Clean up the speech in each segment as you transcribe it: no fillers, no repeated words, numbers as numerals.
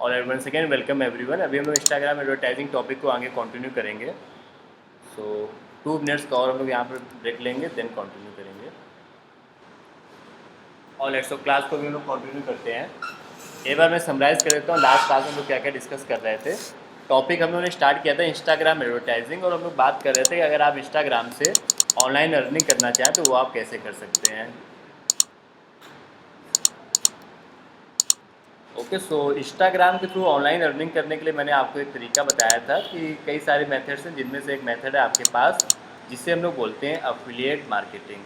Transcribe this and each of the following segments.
और once again welcome everyone. अभी हम लोग इंस्टाग्राम एडवर्टाइजिंग टॉपिक को आगे कंटिन्यू करेंगे। सो 2 मिनट्स का और हम लोग यहाँ पर ब्रेक लेंगे, देन कंटिन्यू करेंगे। और लेट्स क्लास को भी हम लोग कंटिन्यू करते हैं। एक बार मैं समराइज़ कर देता हूँ लास्ट क्लास में हम लोग क्या क्या डिस्कस कर रहे थे। टॉपिक हम लोगों ने स्टार्ट किया था इंस्टाग्राम एडवर्टाइजिंग, और हम लोग बात कर रहे थे कि अगर आप इंस्टाग्राम से ऑनलाइन अर्निंग करना चाहें तो वो आप कैसे कर सकते हैं। ओके, सो इंस्टाग्राम के थ्रू ऑनलाइन अर्निंग करने के लिए मैंने आपको एक तरीका बताया था कि कई सारे मेथड्स हैं, जिनमें से एक मेथड है आपके पास जिसे हम लोग बोलते हैं अफिलिएट मार्केटिंग।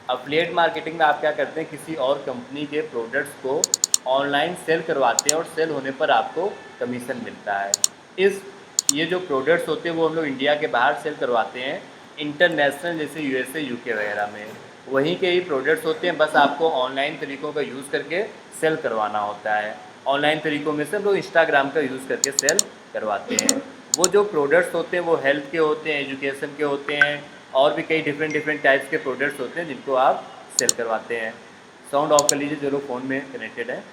अफिलिएट मार्केटिंग में आप क्या करते हैं, किसी और कंपनी के प्रोडक्ट्स को ऑनलाइन सेल करवाते हैं और सेल होने पर आपको कमीशन मिलता है। इस ये जो प्रोडक्ट्स होते हैं वो हम लोग इंडिया के बाहर सेल करवाते हैं, इंटरनेशनल जैसे यूएसए यूके वगैरह में। वहीं के ही प्रोडक्ट्स होते हैं, बस आपको ऑनलाइन तरीक़ों का यूज़ करके सेल करवाना होता है। ऑनलाइन तरीक़ों में से हम लोग इंस्टाग्राम का यूज़ करके सेल करवाते हैं। वो जो प्रोडक्ट्स होते हैं वो हेल्थ के होते हैं, एजुकेशन के होते हैं, और भी कई डिफरेंट डिफरेंट टाइप्स के प्रोडक्ट्स होते हैं जिनको आप सेल करवाते हैं। साउंड ऑफ कर लीजिए जो लोग फ़ोन में कनेक्टेड है।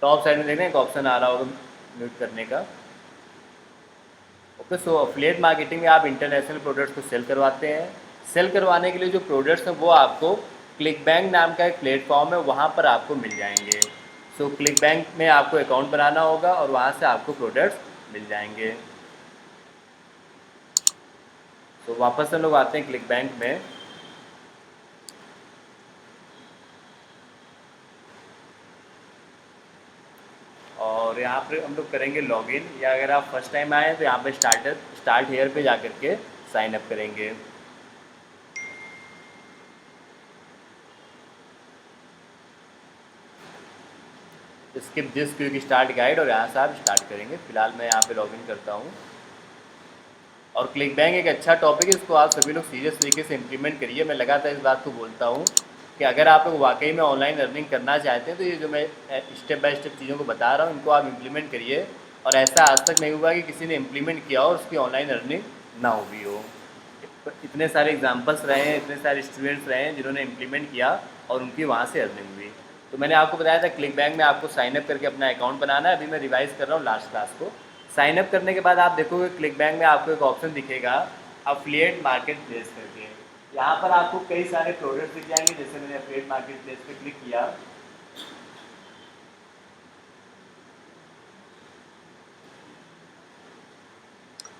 टॉप साइड में देख रहे हैं एक ऑप्शन आ रहा होगा म्यूट करने का। ओके, सो अफिलिएट मार्केटिंग में आप इंटरनेशनल प्रोडक्ट्स को सेल करवाते हैं। सेल करवाने के लिए जो प्रोडक्ट्स हैं वो आपको क्लिक बैंक नाम का एक प्लेटफॉर्म है, वहाँ पर आपको मिल जाएंगे। सो क्लिक बैंक में आपको अकाउंट बनाना होगा और वहाँ से आपको प्रोडक्ट्स मिल जाएंगे। तो वापस हम लोग आते हैं क्लिक बैंक में। और यहाँ पर हम लोग करेंगे लॉगिन, या अगर आप फर्स्ट टाइम आए तो यहाँ पे स्टार्ट हेयर पे जा करके साइन अप करेंगे। Skip this quick start guide, और यहाँ से आप स्टार्ट करेंगे। फिलहाल मैं यहाँ पे लॉगिन करता हूँ। और क्लिक बैंक एक अच्छा टॉपिक है, इसको आप सभी लोग सीरियस तरीके से इम्प्लीमेंट करिए। मैं लगातार इस बात को बोलता हूँ कि अगर आप लोग वाकई में ऑनलाइन अर्निंग करना चाहते हैं तो ये जो मैं स्टेप बाय स्टेप चीज़ों को बता रहा हूँ इनको आप इम्प्लीमेंट करिए। और ऐसा आज तक नहीं हुआ कि किसी ने इम्प्लीमेंट किया और उसकी ऑनलाइन अर्निंग ना हुई हो। इतने सारे एग्जाम्पल्स रहे हैं, इतने सारे स्टूडेंट्स रहे हैं जिन्होंने इम्प्लीमेंट किया और उनकी वहाँ से अर्निंग हुई। तो मैंने आपको बताया था क्लिक बैंक में आपको साइनअप करके अपना अकाउंट बनाना है। अभी मैं रिवाइज़ कर रहा हूँ लास्ट क्लास को। साइन अप करने के बाद आप देखोगे क्लिक बैंक में आपको एक ऑप्शन दिखेगा अफिलिएट मार्केट प्लेस करके। यहाँ पर आपको कई सारे प्रोडक्ट्स दिख जाएंगे। जैसे मैंने अफिलिएट मार्केट प्लेस पे क्लिक किया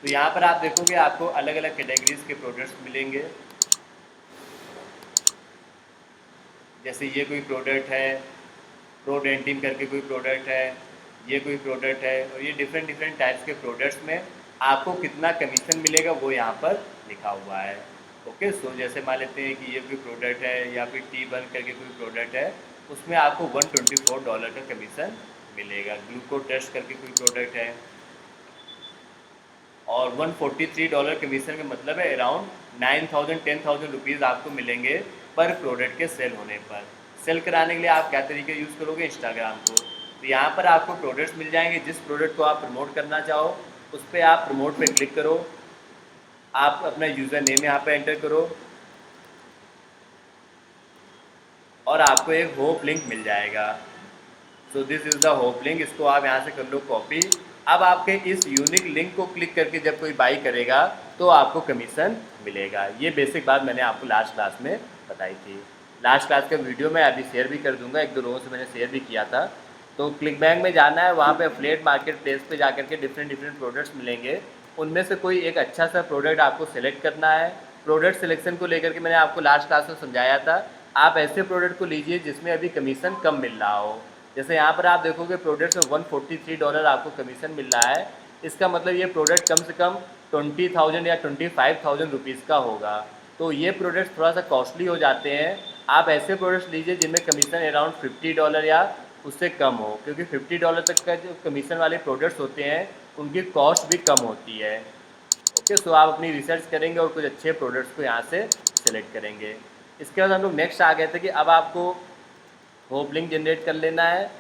तो यहाँ पर आप देखोगे आपको अलग अलग कैटेगरीज के प्रोडक्ट्स मिलेंगे। जैसे ये कोई प्रोडक्ट है, प्रो डेंटिन करके कोई प्रोडक्ट है, ये कोई प्रोडक्ट है, और ये डिफरेंट डिफरेंट टाइप्स के प्रोडक्ट्स में आपको कितना कमीशन मिलेगा वो यहाँ पर लिखा हुआ है। ओके, सो जैसे मान लेते हैं कि ये कोई प्रोडक्ट है या फिर T1 करके कोई प्रोडक्ट है, उसमें आपको $124 का कमीशन मिलेगा। ग्लूको टेस्ट करके कोई प्रोडक्ट है, और $143 कमीशन का मतलब है अराउंड 9,000 10,000 रुपीज़ आपको मिलेंगे पर प्रोडक्ट के सेल होने पर। सेल कराने के लिए आप क्या तरीके यूज़ करोगे, इंस्टाग्राम को। तो यहाँ पर आपको प्रोडक्ट्स मिल जाएंगे, जिस प्रोडक्ट को आप प्रमोट करना चाहो उस पर आप प्रमोट पे क्लिक करो। आप अपना यूज़र नेम यहाँ पे एंटर करो और आपको एक होप लिंक मिल जाएगा। So this is the hope link, इसको आप यहाँ से कर लो कॉपी। अब आपके इस यूनिक लिंक को क्लिक करके जब कोई बाई करेगा तो आपको कमीशन मिलेगा। ये बेसिक बात मैंने आपको लास्ट क्लास में बताई थी। लास्ट क्लास का वीडियो मैं अभी शेयर भी कर दूंगा, एक दो लोगों से मैंने शेयर भी किया था। तो क्लिक बैंक में जाना है, वहाँ पे अफिलिएट मार्केट प्लेस पे जा करके डिफरेंट डिफरेंट प्रोडक्ट्स मिलेंगे। उनमें से कोई एक अच्छा सा प्रोडक्ट आपको सेलेक्ट करना है। प्रोडक्ट सिलेक्शन को लेकर के मैंने आपको लास्ट क्लास में समझाया था। आप ऐसे प्रोडक्ट को लीजिए जिसमें अभी कमीशन कम मिल रहा हो। जैसे यहाँ पर आप देखोगे प्रोडक्ट्स में $143 आपको कमीशन मिल रहा है। इसका मतलब ये प्रोडक्ट कम से कम 20,000 या 25,000 रुपीज़ का होगा। तो ये प्रोडक्ट्स थोड़ा सा कॉस्टली हो जाते हैं। आप ऐसे प्रोडक्ट्स लीजिए जिनमें कमीशन अराउंड $50 या उससे कम हो, क्योंकि $50 तक का जो कमीशन वाले प्रोडक्ट्स होते हैं उनकी कॉस्ट भी कम होती है। ओके, सो आप अपनी रिसर्च करेंगे और कुछ अच्छे प्रोडक्ट्स को यहाँ से सिलेक्ट करेंगे। इसके बाद हम लोग नेक्स्ट आ गए थे कि अब आपको होप लिंक जनरेट कर लेना है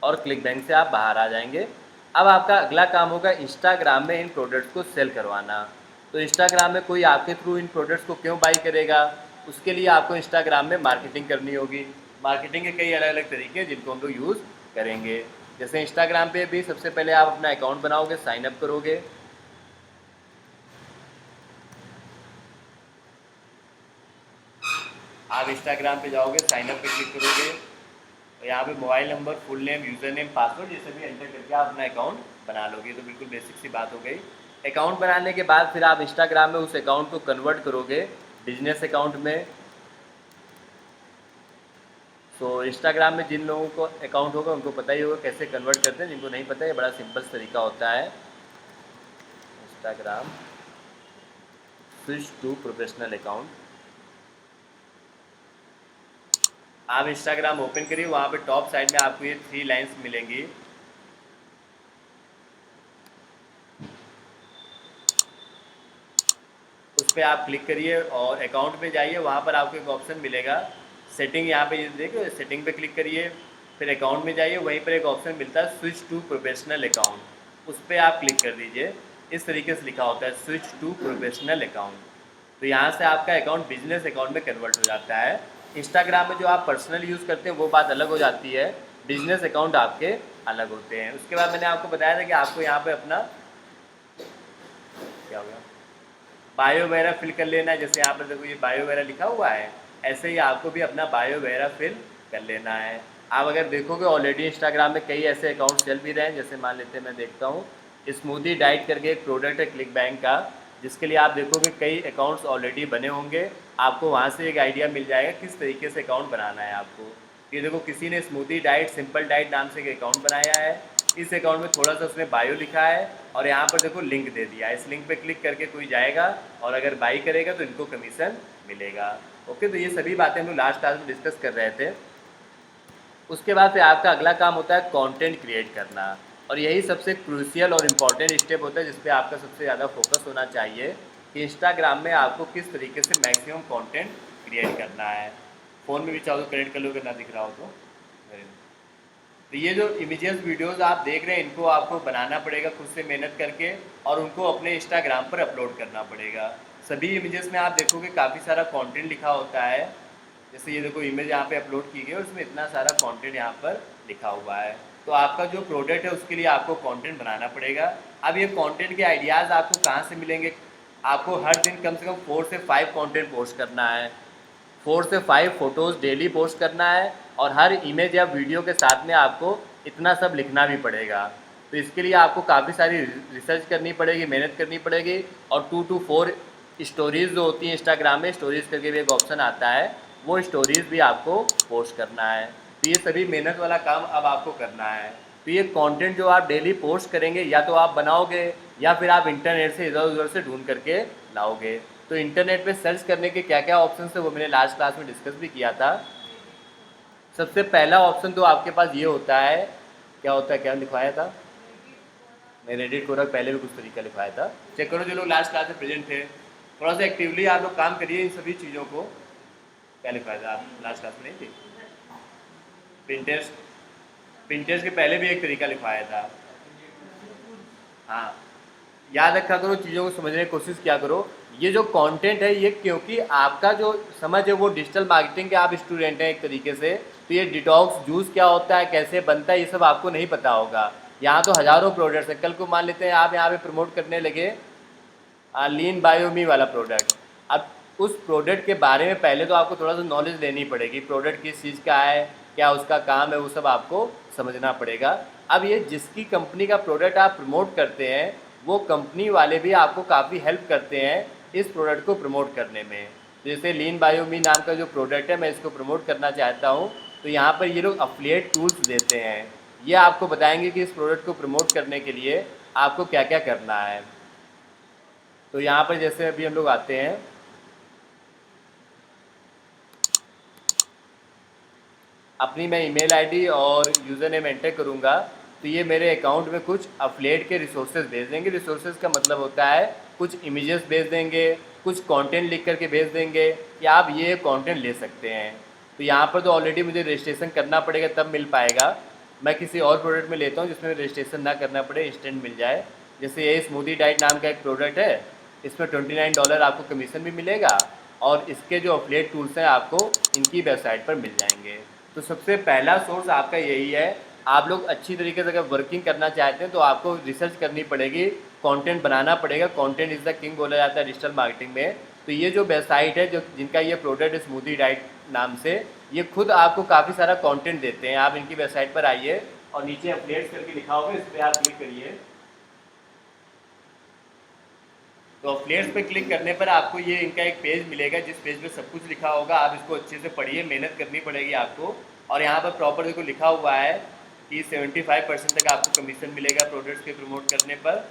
और क्लिक बैंक से आप बाहर आ जाएंगे। अब आपका अगला काम होगा इंस्टाग्राम में इन प्रोडक्ट्स को सेल करवाना। तो इंस्टाग्राम में कोई आपके थ्रू इन प्रोडक्ट्स को क्यों बाई करेगा, उसके लिए आपको इंस्टाग्राम में मार्केटिंग करनी होगी। मार्केटिंग के कई अलग अलग तरीके हैं जिनको हम लोग यूज़ करेंगे। जैसे इंस्टाग्राम पे भी सबसे पहले आप अपना अकाउंट बनाओगे, साइन अप करोगे। आप इंस्टाग्राम पे जाओगे, साइन अप पे क्लिक करोगे, और यहाँ पे mobile number, full name, user name, password ये सभी एंटर करके आप अपना अकाउंट बना लोगे। तो बिल्कुल बेसिक सी बात हो गई। अकाउंट बनाने के बाद फिर आप इंस्टाग्राम में उस अकाउंट को कन्वर्ट करोगे बिजनेस अकाउंट में। तो इंस्टाग्राम में जिन लोगों को अकाउंट होगा उनको पता ही होगा कैसे कन्वर्ट करते हैं, जिनको नहीं पता ये बड़ा सिंपल तरीका होता है। Instagram switch to professional account. आप इंस्टाग्राम ओपन करिए, वहाँ पे टॉप साइड में आपको ये 3 लाइन्स मिलेंगी। उस पर आप क्लिक करिए और अकाउंट पे जाइए। वहाँ पर आपको एक ऑप्शन मिलेगा सेटिंग, यहाँ पे ये देखिए सेटिंग पे क्लिक करिए, फिर अकाउंट में जाइए, वहीं पर एक ऑप्शन मिलता है स्विच टू प्रोफेशनल अकाउंट, उस पर आप क्लिक कर दीजिए। इस तरीके से लिखा होता है स्विच टू प्रोफेशनल अकाउंट। तो यहाँ से आपका अकाउंट बिजनेस अकाउंट में कन्वर्ट हो जाता है। इंस्टाग्राम में जो आप पर्सनल यूज़ करते हैं वो बात अलग हो जाती है, बिजनेस अकाउंट आपके अलग होते हैं। उसके बाद मैंने आपको बताया था कि आपको यहाँ पे अपना क्या हो गया, बायो वगैरह फिल कर लेना है। जैसे यहाँ पर देखो ये बायो वगैरह लिखा हुआ है, ऐसे ही आपको भी अपना बायो वगैरह फिल कर लेना है। आप अगर देखोगे ऑलरेडी इंस्टाग्राम में कई ऐसे अकाउंट चल भी रहे हैं। जैसे मान लेते हैं मैं देखता हूँ स्मूदी डाइट करके एक प्रोडक्ट है क्लिक बैंक का, जिसके लिए आप देखोगे कई अकाउंट्स ऑलरेडी बने होंगे। आपको वहाँ से एक आइडिया मिल जाएगा किस तरीके से अकाउंट बनाना है आपको। ये देखो किसी ने स्मूदी डाइट सिंपल डाइट नाम से एक अकाउंट बनाया है। इस अकाउंट में थोड़ा सा उसने बायो लिखा है और यहाँ पर देखो लिंक दे दिया है। इस लिंक पे क्लिक करके कोई जाएगा और अगर बाई करेगा तो इनको कमीशन मिलेगा। ओके, तो ये सभी बातें हम लोग लास्ट क्लास में डिस्कस कर रहे थे। उसके बाद फिर आपका अगला काम होता है कंटेंट क्रिएट करना, और यही सबसे क्रूशियल और इम्पॉर्टेंट स्टेप होता है जिस पे आपका सबसे ज़्यादा फोकस होना चाहिए कि इंस्टाग्राम में आपको किस तरीके से मैक्सिमम कंटेंट क्रिएट करना है। फ़ोन में भी चाहो तो क्रिएट कर लो, अगर ना दिख रहा हो तो। तो ये जो इमेजेस वीडियोस आप देख रहे हैं इनको आपको बनाना पड़ेगा खुद से मेहनत करके, और उनको अपने इंस्टाग्राम पर अपलोड करना पड़ेगा। सभी इमेजेस में आप देखोगे काफ़ी सारा कंटेंट लिखा होता है। जैसे ये देखो इमेज यहाँ पे अपलोड की गई है और उसमें इतना सारा कंटेंट यहाँ पर लिखा हुआ है। तो आपका जो प्रोडक्ट है उसके लिए आपको कंटेंट बनाना पड़ेगा। अब ये कंटेंट के आइडियाज़ आपको कहाँ से मिलेंगे? आपको हर दिन कम से कम 4 से 5 कंटेंट पोस्ट करना है, 4 से 5 फ़ोटोज़ डेली पोस्ट करना है, और हर इमेज या वीडियो के साथ में आपको इतना सब लिखना भी पड़ेगा। तो इसके लिए आपको काफ़ी सारी रिसर्च करनी पड़ेगी, मेहनत करनी पड़ेगी। और 2 to 4 स्टोरीज़ जो होती हैं इंस्टाग्राम में, स्टोरीज़ करके भी एक ऑप्शन आता है, वो स्टोरीज़ भी आपको पोस्ट करना है। तो ये सभी मेहनत वाला काम अब आपको करना है। तो ये कंटेंट जो आप डेली पोस्ट करेंगे या तो आप बनाओगे या फिर आप इंटरनेट से इधर उधर से ढूंढ करके लाओगे। तो इंटरनेट पे सर्च करने के क्या क्या ऑप्शन है वो मैंने लास्ट क्लास में डिस्कस भी किया था। सबसे पहला ऑप्शन तो आपके पास ये होता है, क्या होता है, क्या लिखवाया था मैं, रेडिट कोरा पहले भी कुछ तरीका लिखवाया था, चेक करो जो लोग लास्ट क्लास में प्रेजेंट थे। थोड़ा सा एक्टिवली आप लोग काम करिए इन सभी चीज़ों को। क्या लिखवाया था आप लास्ट क्लास में? नहीं थी पिंटरेस्ट, पिंटरेस्ट के पहले भी एक तरीका लिखवाया था। हाँ, याद रखा करो, चीज़ों को समझने की कोशिश किया करो। ये जो कंटेंट है ये, क्योंकि आपका जो समझ है वो डिजिटल मार्केटिंग के आप स्टूडेंट हैं एक तरीके से, तो ये डिटॉक्स जूस क्या होता है, कैसे बनता है, ये सब आपको नहीं पता होगा। यहाँ तो हज़ारों प्रोडक्ट्स हैं। कल को मान लेते हैं आप यहाँ पे प्रमोट करने लगे लीन बायोमी वाला प्रोडक्ट। अब उस प्रोडक्ट के बारे में पहले तो आपको थोड़ा सा नॉलेज लेनी पड़ेगी, प्रोडक्ट किस चीज़ का है, क्या उसका काम है, वो सब आपको समझना पड़ेगा। अब ये जिसकी कंपनी का प्रोडक्ट आप प्रमोट करते हैं वो कंपनी वाले भी आपको काफ़ी हेल्प करते हैं इस प्रोडक्ट को प्रमोट करने में। जैसे लीन बायोमी नाम का जो प्रोडक्ट है मैं इसको प्रमोट करना चाहता हूँ, तो यहाँ पर ये लोग अफिलिएट टूल्स देते हैं। ये आपको बताएंगे कि इस प्रोडक्ट को प्रमोट करने के लिए आपको क्या क्या करना है। तो यहाँ पर जैसे अभी हम लोग आते हैं, अपनी मैं ईमेल आईडी और यूज़र नेम एंटर करूँगा तो ये मेरे अकाउंट में कुछ अफिलिएट के रिसोर्सेज भेज देंगे। रिसोर्सेज का मतलब होता है कुछ इमेजेस भेज देंगे, कुछ कंटेंट लिख करके भेज देंगे कि आप ये कंटेंट ले सकते हैं। तो यहाँ पर तो ऑलरेडी मुझे रजिस्ट्रेशन करना पड़ेगा तब मिल पाएगा। मैं किसी और प्रोडक्ट में लेता हूँ जिसमें रजिस्ट्रेशन ना करना पड़े, इंस्टेंट मिल जाए। जैसे ये स्मूदी डाइट नाम का एक प्रोडक्ट है, इसमें $29 आपको कमीशन भी मिलेगा, और इसके जो अफिलिएट टूल्स हैं आपको इनकी वेबसाइट पर मिल जाएंगे। तो सबसे पहला सोर्स आपका यही है। आप लोग अच्छी तरीके से अगर वर्किंग करना चाहते हैं तो आपको रिसर्च करनी पड़ेगी, कंटेंट बनाना पड़ेगा। कंटेंट इज़ द किंग बोला जाता है डिजिटल मार्केटिंग में। तो ये जो वेबसाइट है जो जिनका ये प्रोडक्ट स्मूदी डाइट नाम से, ये खुद आपको काफ़ी सारा कंटेंट देते हैं। आप इनकी वेबसाइट पर आइए और नीचे अपडेट्स करके लिखा होगा, इस पर आप क्लिक करिए। तो अफिलिएट्स पे क्लिक करने पर आपको ये इनका एक पेज मिलेगा, जिस पेज पे सब कुछ लिखा होगा। आप इसको अच्छे से पढ़िए, मेहनत करनी पड़ेगी आपको। और यहाँ पर प्रॉपर देखो लिखा हुआ है कि 75% तक आपको कमीशन मिलेगा प्रोडक्ट्स के प्रमोट करने पर।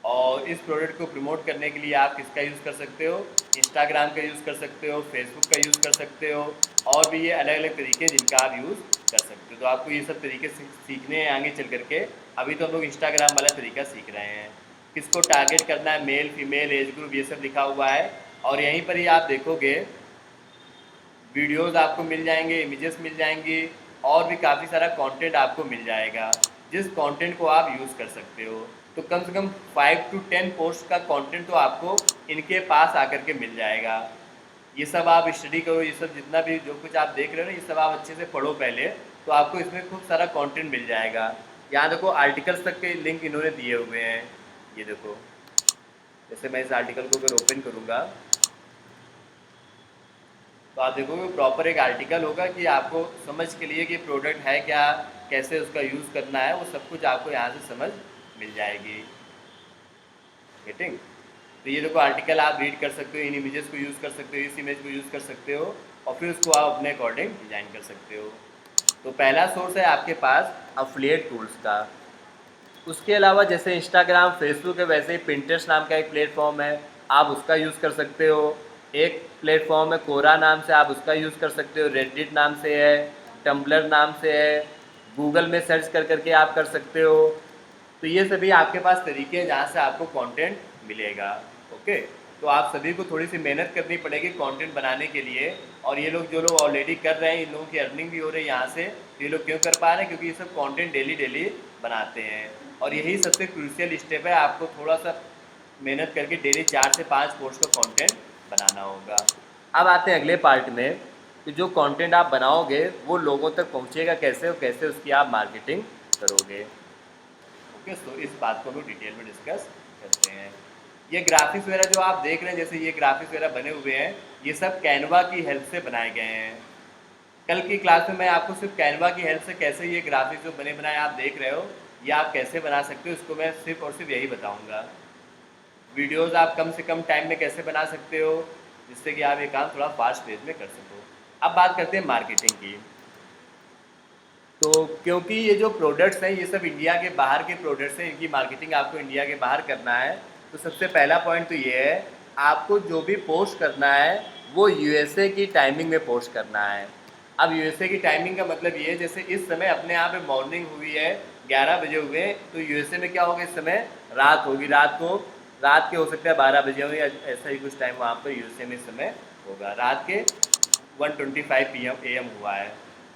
और इस प्रोडक्ट को प्रमोट करने के लिए आप किसका यूज़ कर सकते हो, इंस्टाग्राम का यूज़ कर सकते हो, फेसबुक का यूज़ कर सकते हो, और भी ये अलग अलग तरीके हैं जिनका आप यूज़ कर सकते हो। तो आपको ये सब तरीके सीखने हैं आगे चल करके। अभी तो हम लोग इंस्टाग्राम वाला तरीका सीख रहे हैं। किसको टारगेट करना है, मेल फीमेल एज ग्रुप, ये सब लिखा हुआ है। और यहीं पर ही आप देखोगे वीडियोस आपको मिल जाएंगे, इमेजेस मिल जाएंगी, और भी काफ़ी सारा कंटेंट आपको मिल जाएगा जिस कंटेंट को आप यूज़ कर सकते हो। तो कम से कम 5 to 10 पोस्ट का कंटेंट तो आपको इनके पास आकर के मिल जाएगा। ये सब आप स्टडी करो, ये सब जितना भी जो कुछ आप देख रहे हो ना, ये सब आप अच्छे से पढ़ो पहले, तो आपको इसमें खूब सारा कंटेंट मिल जाएगा। यहाँ देखो आर्टिकल्स तक के लिंक इन्होंने दिए हुए हैं। ये देखो, जैसे मैं इस आर्टिकल को अगर ओपन करूँगा तो आप देखोगे प्रॉपर एक आर्टिकल होगा कि आपको समझ के लिए कि प्रोडक्ट है क्या, कैसे उसका यूज़ करना है, वो सब कुछ आपको यहाँ से समझ मिल जाएगी। गेटिंग? तो ये देखो आर्टिकल आप रीड कर सकते हो, इन इमेजेस को यूज़ कर सकते हो, इस इमेज को यूज़ कर सकते हो, और फिर उसको आप अपने अकॉर्डिंग डिज़ाइन कर सकते हो। तो पहला सोर्स है आपके पास अफिलिएट टूल्स का। उसके अलावा जैसे इंस्टाग्राम फेसबुक है, वैसे ही पिंटरेस्ट नाम का एक प्लेटफॉर्म है, आप उसका यूज़ कर सकते हो। एक प्लेटफॉर्म है कोरा नाम से, आप उसका यूज़ कर सकते हो। रेडिट नाम से है, टम्बलर नाम से है, गूगल में सर्च कर करके आप कर सकते हो। तो ये सभी आपके पास तरीके हैं जहाँ से आपको कंटेंट मिलेगा। ओके, तो आप सभी को थोड़ी सी मेहनत करनी पड़ेगी कंटेंट बनाने के लिए। और ये लोग जो लोग ऑलरेडी कर रहे हैं, इन लोगों की अर्निंग भी हो रही है यहाँ से। ये लोग क्यों कर पा रहे हैं? क्योंकि ये सब कंटेंट डेली डेली बनाते हैं। और यही सबसे क्रूशियल स्टेप है, आपको थोड़ा सा मेहनत करके डेली 4 से 5 पोस्ट का कंटेंट बनाना होगा। अब आते हैं अगले पार्ट में कि जो कंटेंट आप बनाओगे वो लोगों तक पहुँचेगा कैसे, और कैसे उसकी आप मार्केटिंग करोगे। ओके, तो इस बात को हम लोग डिटेल में डिस्कस करते हैं। ये ग्राफिक्स वगैरह जो आप देख रहे हैं, जैसे ये ग्राफिक्स वगैरह बने हुए हैं, ये सब कैनवा की हेल्प से बनाए गए हैं। कल की क्लास में मैं आपको सिर्फ कैनवा की हेल्प से कैसे ये ग्राफिक्स जो बने बनाए आप देख रहे हो, ये आप कैसे बना सकते हो, इसको मैं सिर्फ और सिर्फ यही बताऊंगा। वीडियोस आप कम से कम टाइम में कैसे बना सकते हो, जिससे कि आप ये काम थोड़ा फास्ट पेज में कर सको। अब बात करते हैं मार्केटिंग की। तो क्योंकि ये जो प्रोडक्ट्स हैं ये सब इंडिया के बाहर के प्रोडक्ट्स हैं, इनकी मार्केटिंग आपको इंडिया के बाहर करना है। तो सबसे पहला पॉइंट तो ये है, आपको जो भी पोस्ट करना है वो यूएसए की टाइमिंग में पोस्ट करना है। अब यूएसए की टाइमिंग का मतलब ये है, जैसे इस समय अपने यहाँ पे मॉर्निंग हुई है, 11 बजे हुए हैं, तो यूएसए में क्या होगा, इस समय रात होगी। रात के हो सकता है 12 बजे हो, या ऐसा ही कुछ टाइम वहाँ पर यूएसए में इस समय होगा। रात के 1:25 PM हुआ है।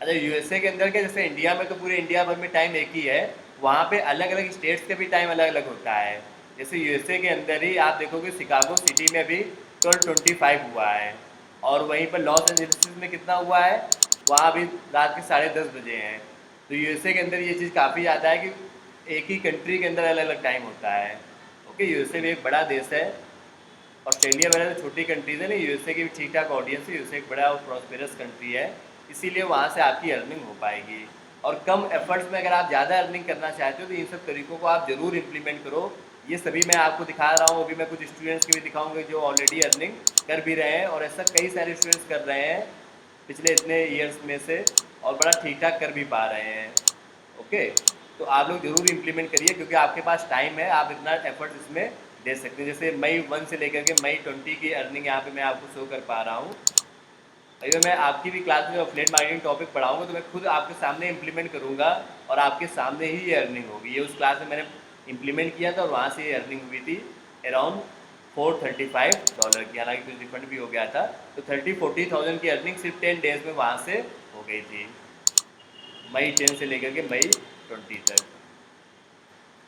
अच्छा, यूएसए के अंदर क्या, जैसे इंडिया में तो पूरे इंडिया भर में टाइम एक ही है, वहाँ पे अलग अलग स्टेट्स के भी टाइम अलग अलग होता है। जैसे यूएसए के अंदर ही आप देखोगे शिकागो सिटी में भी 12:25 हुआ है, और वहीं पर लॉस एंजलिस में कितना हुआ है, वहाँ भी रात के 10:30 बजे हैं। तो यूएसए के अंदर ये चीज़ काफ़ी ज़्यादा है कि एक ही कंट्री के अंदर अलग अलग टाइम होता है। ओके, यूएसए भी एक बड़ा देश है। ऑस्ट्रेलिया वगैरह तो छोटी कंट्रीज़ है ना, यूएसए की भी ठीक ठाक ऑडियंस है, यूएसए एक बड़ा और प्रॉस्पेरस कंट्री है, इसीलिए वहाँ से आपकी अर्निंग हो पाएगी। और कम एफर्ट्स में अगर आप ज़्यादा अर्निंग करना चाहते हो तो इन सब तरीकों को आप ज़रूर इम्प्लीमेंट करो। ये सभी मैं आपको दिखा रहा हूँ, अभी मैं कुछ स्टूडेंट्स के भी दिखाऊंगा जो ऑलरेडी अर्निंग कर भी रहे हैं, और ऐसा कई सारे स्टूडेंट्स कर रहे हैं पिछले इतने ईयर्स में से, और बड़ा ठीक ठाक कर भी पा रहे हैं। ओके, तो आप लोग ज़रूर इम्प्लीमेंट करिए, क्योंकि आपके पास टाइम है, आप इतना एफर्ट इसमें दे सकते हैं। जैसे मई 1 से लेकर के मई 20 की अर्निंग यहाँ पे मैं आपको शो कर पा रहा हूँ। अगर मैं आपकी भी क्लास में अफिलिएट मार्केटिंग टॉपिक पढ़ाऊंगा तो मैं खुद आपके सामने इम्प्लीमेंट करूँगा, और आपके सामने ही ये अर्निंग होगी। ये उस क्लास में मैंने इम्प्लीमेंट किया था, और वहाँ से ये अर्निंग हुई थी अराउंड $435 की, हालांकि कुछ रिफंड भी हो गया था। तो 30-40,000 की अर्निंग सिर्फ 10 डेज में वहाँ से हो गई थी, मई 10 से लेकर के मई 20 तक।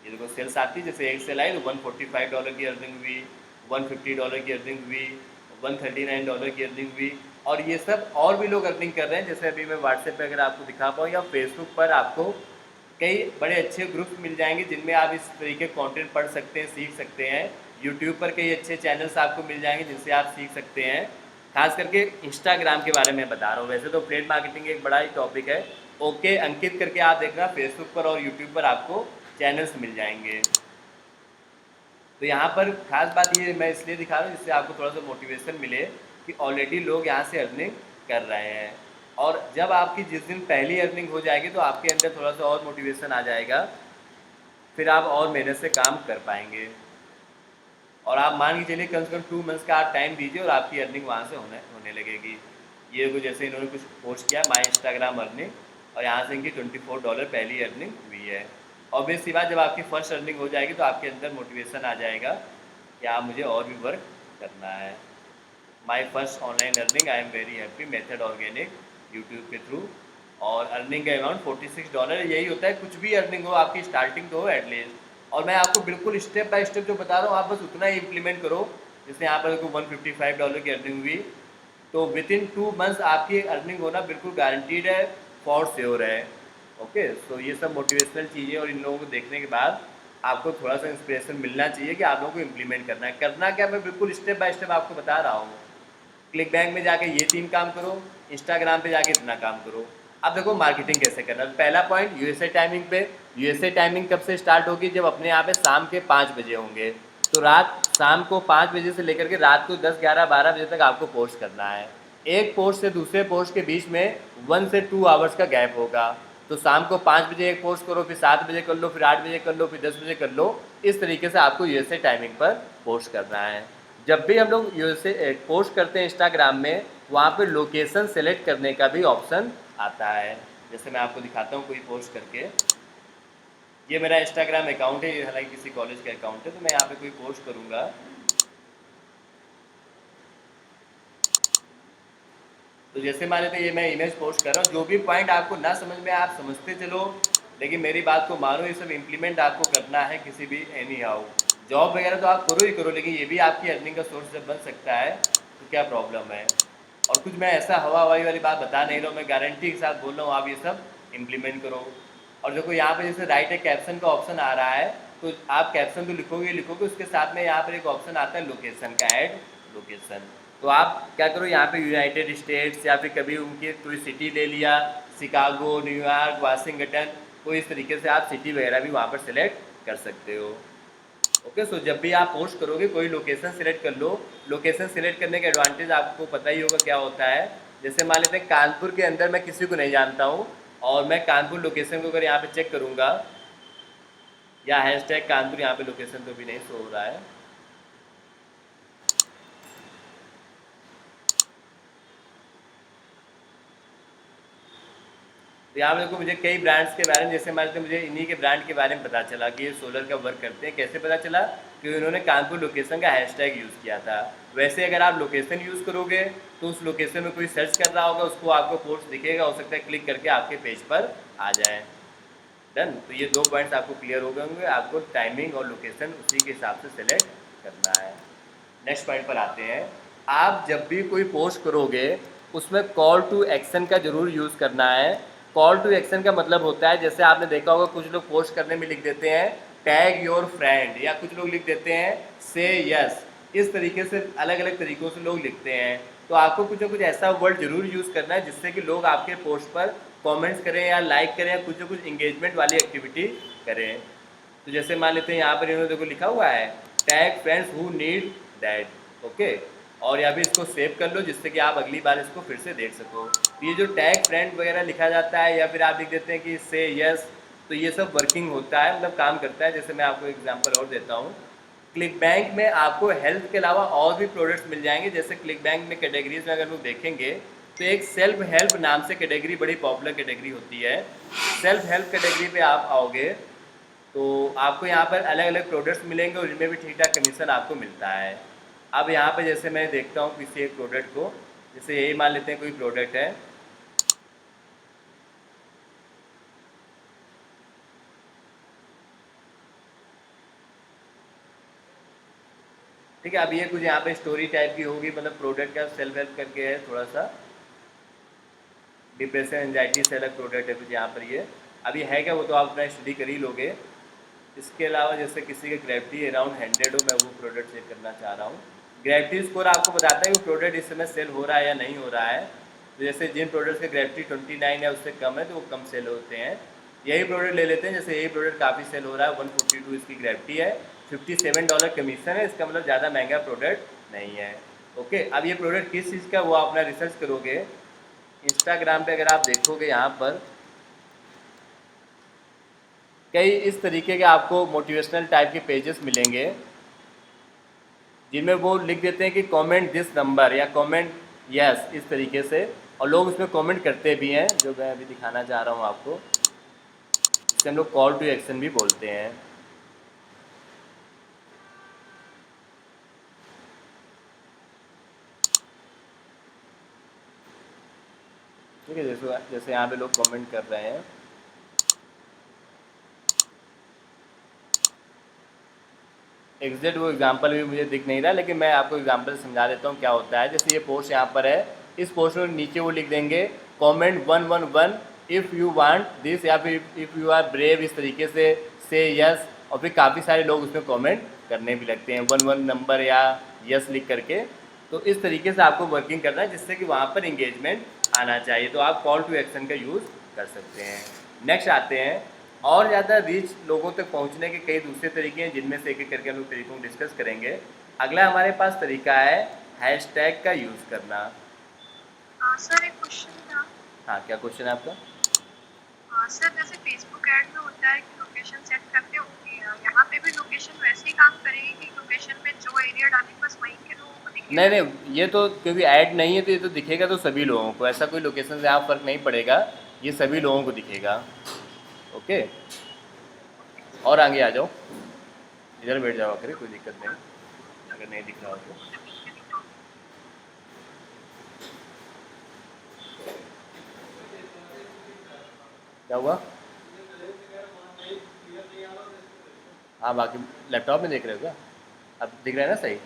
ये देखो सेल्स आती, जैसे एक सेल आई तो $145 की अर्निंग हुई, $150 की अर्निंग हुई, $139 की अर्निंग हुई। और ये सब और भी लोग अर्निंग कर रहे हैं। जैसे अभी मैं व्हाट्सएप पे अगर आपको दिखा पाऊँ या फेसबुक पर आपको कई बड़े अच्छे ग्रुप्स मिल जाएंगे जिनमें आप इस तरीके कंटेंट पढ़ सकते हैं, सीख सकते हैं। यूट्यूब पर कई अच्छे चैनल्स आपको मिल जाएंगे जिनसे आप सीख सकते हैं। खास करके इंस्टाग्राम के बारे में बता रहा हूँ। वैसे तो ट्रेड मार्केटिंग एक बड़ा ही टॉपिक है। ओके अंकित करके आप देखना, फेसबुक पर और यूट्यूब पर आपको चैनल्स मिल जाएंगे। तो यहाँ पर खास बात ये मैं इसलिए दिखा रहा हूँ जिससे आपको थोड़ा सा मोटिवेशन मिले कि ऑलरेडी लोग यहाँ से अर्निंग कर रहे हैं। और जब आपकी जिस दिन पहली अर्निंग हो जाएगी तो आपके अंदर थोड़ा सा और मोटिवेशन आ जाएगा, फिर आप और मेहनत से काम कर पाएंगे। और आप मान के चलिए कम से कम 2 मंथ्स का आप टाइम दीजिए और आपकी अर्निंग वहाँ से होने लगेगी। ये कुछ जैसे इन्होंने कुछ पोस्ट किया माई इंस्टाग्राम अर्निंग, और यहाँ से इनकी $24 पहली अर्निंग हुई है। ऑब्वियस सी बात, जब आपकी फर्स्ट अर्निंग हो जाएगी तो आपके अंदर मोटिवेशन आ जाएगा कि आप मुझे और भी वर्क करना है। My first online earning, I am very happy, method organic, YouTube के थ्रू। और अर्निंग का अमाउंट $46। यही होता है, कुछ भी अर्निंग हो आपकी स्टार्टिंग तो हो एटलीस्ट। और मैं आपको बिल्कुल स्टेप बाय स्टेप जो बता रहा हूँ आप बस उतना ही इम्प्लीमेंट करो। जैसे यहाँ पर $155 की अर्निंग हुई, तो विद इन 2 मंथ्स आपकी अर्निंग होना बिल्कुल गारंटीड है, फॉर श्योर है। ओके, सो ये सब मोटिवेशनल चीज़ें और इन लोगों को देखने के बाद आपको थोड़ा सा इंस्पिरेशन मिलना चाहिए कि आप लोगों को इम्प्लीमेंट करना है। करना क्या, मैं बिल्कुल स्टेप बाय स्टेप आपको बता रहा हूँ। क्लिक बैंक में जाके ये 3 काम करो, इंस्टाग्राम पे जाके इतना काम करो। अब देखो मार्केटिंग कैसे करना है। पहला पॉइंट, यूएसए टाइमिंग पे। यूएसए टाइमिंग कब से स्टार्ट होगी, जब अपने यहाँ पे शाम के 5 बजे होंगे। तो रात शाम को 5 बजे से लेकर के रात को 10, 11, 12 बजे तक आपको पोस्ट करना है। एक पोस्ट से दूसरे पोस्ट के बीच में 1 से 2 आवर्स का गैप होगा। तो शाम को 5 बजे एक पोस्ट करो, फिर 7 बजे कर लो, फिर 8 बजे कर लो, फिर 10 बजे कर लो। इस तरीके से आपको यूएसए टाइमिंग पर पोस्ट करना है। जब भी हम लोग यूएसए पोस्ट करते हैं इंस्टाग्राम में, वहाँ पे लोकेशन सेलेक्ट करने का भी ऑप्शन आता है। जैसे मैं आपको दिखाता हूँ कोई पोस्ट करके। ये मेरा इंस्टाग्राम अकाउंट है, ये हालांकि किसी कॉलेज का अकाउंट है। तो मैं यहाँ पे कोई पोस्ट करूँगा, तो जैसे मान लेते हैं ये मैं इमेज पोस्ट कर रहा हूँ। जो भी पॉइंट आपको ना समझ में आप समझते चलो, लेकिन मेरी बात को मानो, ये सब इम्प्लीमेंट आपको करना है किसी भी एनी हाउ। जॉब वगैरह तो आप करो ही करो, लेकिन ये भी आपकी अर्निंग का सोर्स जब बन सकता है तो क्या प्रॉब्लम है। और कुछ मैं ऐसा हवा हवाई वाली बात बता नहीं रहा हूँ, मैं गारंटी के साथ बोल रहा हूँ आप ये सब इम्प्लीमेंट करो। और देखो यहाँ पे जैसे राइट ए कैप्शन का ऑप्शन आ रहा है, तो आप कैप्शन तो लिखोगे लिखोगे, उसके साथ में यहाँ पर एक ऑप्शन आता है लोकेशन का, ऐड लोकेशन। तो आप क्या करो, यहाँ पे यूनाइटेड स्टेट्स या फिर कभी उनकी कोई सिटी ले लिया, शिकागो, न्यूयॉर्क, वाशिंगटन, कोई इस तरीके से आप सिटी वगैरह भी वहाँ पर सिलेक्ट कर सकते हो। ओके, सो जब भी आप पोस्ट करोगे कोई लोकेशन सिलेक्ट कर लो। लोकेशन सिलेक्ट करने का एडवांटेज आपको पता ही होगा क्या होता है। जैसे मान लेते हैं कानपुर के अंदर मैं किसी को नहीं जानता हूँ, और मैं कानपुर लोकेशन को अगर यहाँ पे चेक करूँगा, या हैशटैग कानपुर, यहाँ पे लोकेशन तो भी नहीं शो हो रहा है। तो यहाँ पे देखो मुझे कई ब्रांड्स के बारे में, जैसे मान लेते मुझे इन्हीं के ब्रांड के बारे में पता चला कि ये सोलर का वर्क करते हैं। कैसे पता चला, कि उन्होंने कानपुर लोकेशन का हैशटैग यूज़ किया था। वैसे अगर आप लोकेशन यूज़ करोगे तो उस लोकेशन में कोई सर्च कर रहा होगा, उसको आपको पोस्ट दिखेगा, हो सकता है क्लिक करके आपके पेज पर आ जाए। डन। तो ये 2 पॉइंट्स आपको क्लियर हो गए होंगे। आपको टाइमिंग और लोकेशन उसी के हिसाब से सेलेक्ट करना है। नेक्स्ट पॉइंट पर आते हैं। आप जब भी कोई पोस्ट करोगे उसमें कॉल टू एक्शन का जरूर यूज़ करना है। कॉल टू एक्शन का मतलब होता है, जैसे आपने देखा होगा कुछ लोग पोस्ट करने में लिख देते हैं टैग योर फ्रेंड, या कुछ लोग लिख देते हैं से यस। इस तरीके से अलग अलग तरीक़ों से लोग लिखते हैं। तो आपको कुछ ना कुछ ऐसा वर्ड जरूर यूज़ करना है जिससे कि लोग आपके पोस्ट पर कमेंट्स करें या लाइक करें, या कुछ ना कुछ इंगेजमेंट वाली एक्टिविटी करें। तो जैसे मान लेते हैं यहाँ पर इन्होंने देखो लिखा हुआ है tag friends who need that. Okay, और या भी इसको सेव कर लो जिससे कि आप अगली बार इसको फिर से देख सको। तो ये जो टैग फ्रेंड वगैरह लिखा जाता है, या फिर आप लिख देते हैं कि से यस, तो ये सब वर्किंग होता है, मतलब काम करता है। जैसे मैं आपको एग्जांपल और देता हूँ। क्लिक बैंक में आपको हेल्थ के अलावा और भी प्रोडक्ट्स मिल जाएंगे। जैसे क्लिक बैंक में कैटेगरीज में अगर लोग देखेंगे तो एक सेल्फ हेल्प नाम से कैटेगरी बड़ी पॉपुलर कैटेगरी होती है। सेल्फ हेल्प कैटेगरी पे आप आओगे तो आपको यहाँ पर अलग अलग प्रोडक्ट्स मिलेंगे, और इनमें भी ठीक ठाक कमीशन आपको मिलता है। अब यहाँ पे जैसे मैं देखता हूँ किसी एक प्रोडक्ट को, जैसे यही मान लेते हैं कोई प्रोडक्ट है, ठीक है। अब ये कुछ यहाँ पे स्टोरी टाइप की होगी, मतलब प्रोडक्ट का सेल्फ हेल्प करके है, थोड़ा सा डिप्रेशन एंजाइटी से अलग प्रोडक्ट है कुछ यहाँ पर ये। अब ये है क्या, वो तो आप अपना स्टडी कर ही लोगे। इसके अलावा जैसे किसी के ग्रेविटी अराउंड 100 हो, मैं वो प्रोडक्ट चेक करना चाह रहा हूँ। ग्रेविटी स्कोर आपको बताता है कि प्रोडक्ट इस समय सेल हो रहा है या नहीं हो रहा है। तो जैसे जिन प्रोडक्ट्स के ग्रेविटी 29 या उससे कम है तो वो कम सेल होते हैं। यही प्रोडक्ट ले लेते हैं, जैसे यही प्रोडक्ट काफ़ी सेल हो रहा है, 142 इसकी ग्रेविटी है, $57 कमीशन है, इसका मतलब ज़्यादा महंगा प्रोडक्ट नहीं है। ओके, अब ये प्रोडक्ट किस चीज़ का वो आप अपना रिसर्च करोगे। इंस्टाग्राम पे अगर आप देखोगे यहाँ पर कई इस तरीके के आपको मोटिवेशनल टाइप के पेजेस मिलेंगे, जिनमें वो लिख देते हैं कि कमेंट दिस नंबर या कमेंट यस, इस तरीके से, और लोग उसमें कमेंट करते भी हैं, जो मैं अभी दिखाना चाह रहा हूँ आपको, जिसे हम लोग कॉल टू एक्शन भी बोलते हैं। ठीक है, जैसे जैसे यहाँ पे लोग कमेंट कर रहे हैं, एग्जैक्ट वो एग्जांपल भी मुझे दिख नहीं रहा, लेकिन मैं आपको एग्जांपल समझा देता हूँ क्या होता है। जैसे ये पोस्ट यहाँ पर है, इस पोस्ट में नीचे वो लिख देंगे comment 111 if you want this, या फिर इफ़ यू आर ब्रेव, इस तरीके से यस, और फिर काफ़ी सारे लोग उसमें कमेंट करने भी लगते हैं 11 नंबर या यस लिख करके। तो इस तरीके से आपको वर्किंग करना है, जिससे कि वहाँ पर इंगेजमेंट आना चाहिए। तो आप कॉल टू एक्शन का यूज़ कर सकते हैं। नेक्स्ट आते हैं, और ज़्यादा रीच लोगों तक पहुंचने के कई दूसरे तरीके हैं, जिनमें से एक एक करके हम लोग तरीकों को डिस्कस करेंगे। अगला हमारे पास तरीका है हैशटैग का यूज़ करना। सर एक क्वेश्चन था। हाँ, क्या क्वेश्चन है आपका? सर जैसे फेसबुक ऐड में होता है कि लोकेशन सेट करते होंगे, यहाँ पे भी लोकेशन वैसे ही काम करेगी कि लोकेशन में जो एरिया डालेंगे बस वहीं के लोगों को नहीं दिखेगा? नहीं, ये तो क्योंकि ऐड नहीं है तो ये तो दिखेगा तो सभी लोगों को, ऐसा कोई लोकेशन से आप फ़र्क नहीं पड़ेगा, ये सभी लोगों को दिखेगा। ओके, और आगे आ जाओ, इधर बैठ जाओ, करिए, कोई दिक्कत नहीं अगर नहीं दिख रहा हो तो। क्या हुआ? हाँ, बाकी लैपटॉप में देख रहे हो क्या? अब दिख रहा है ना सही?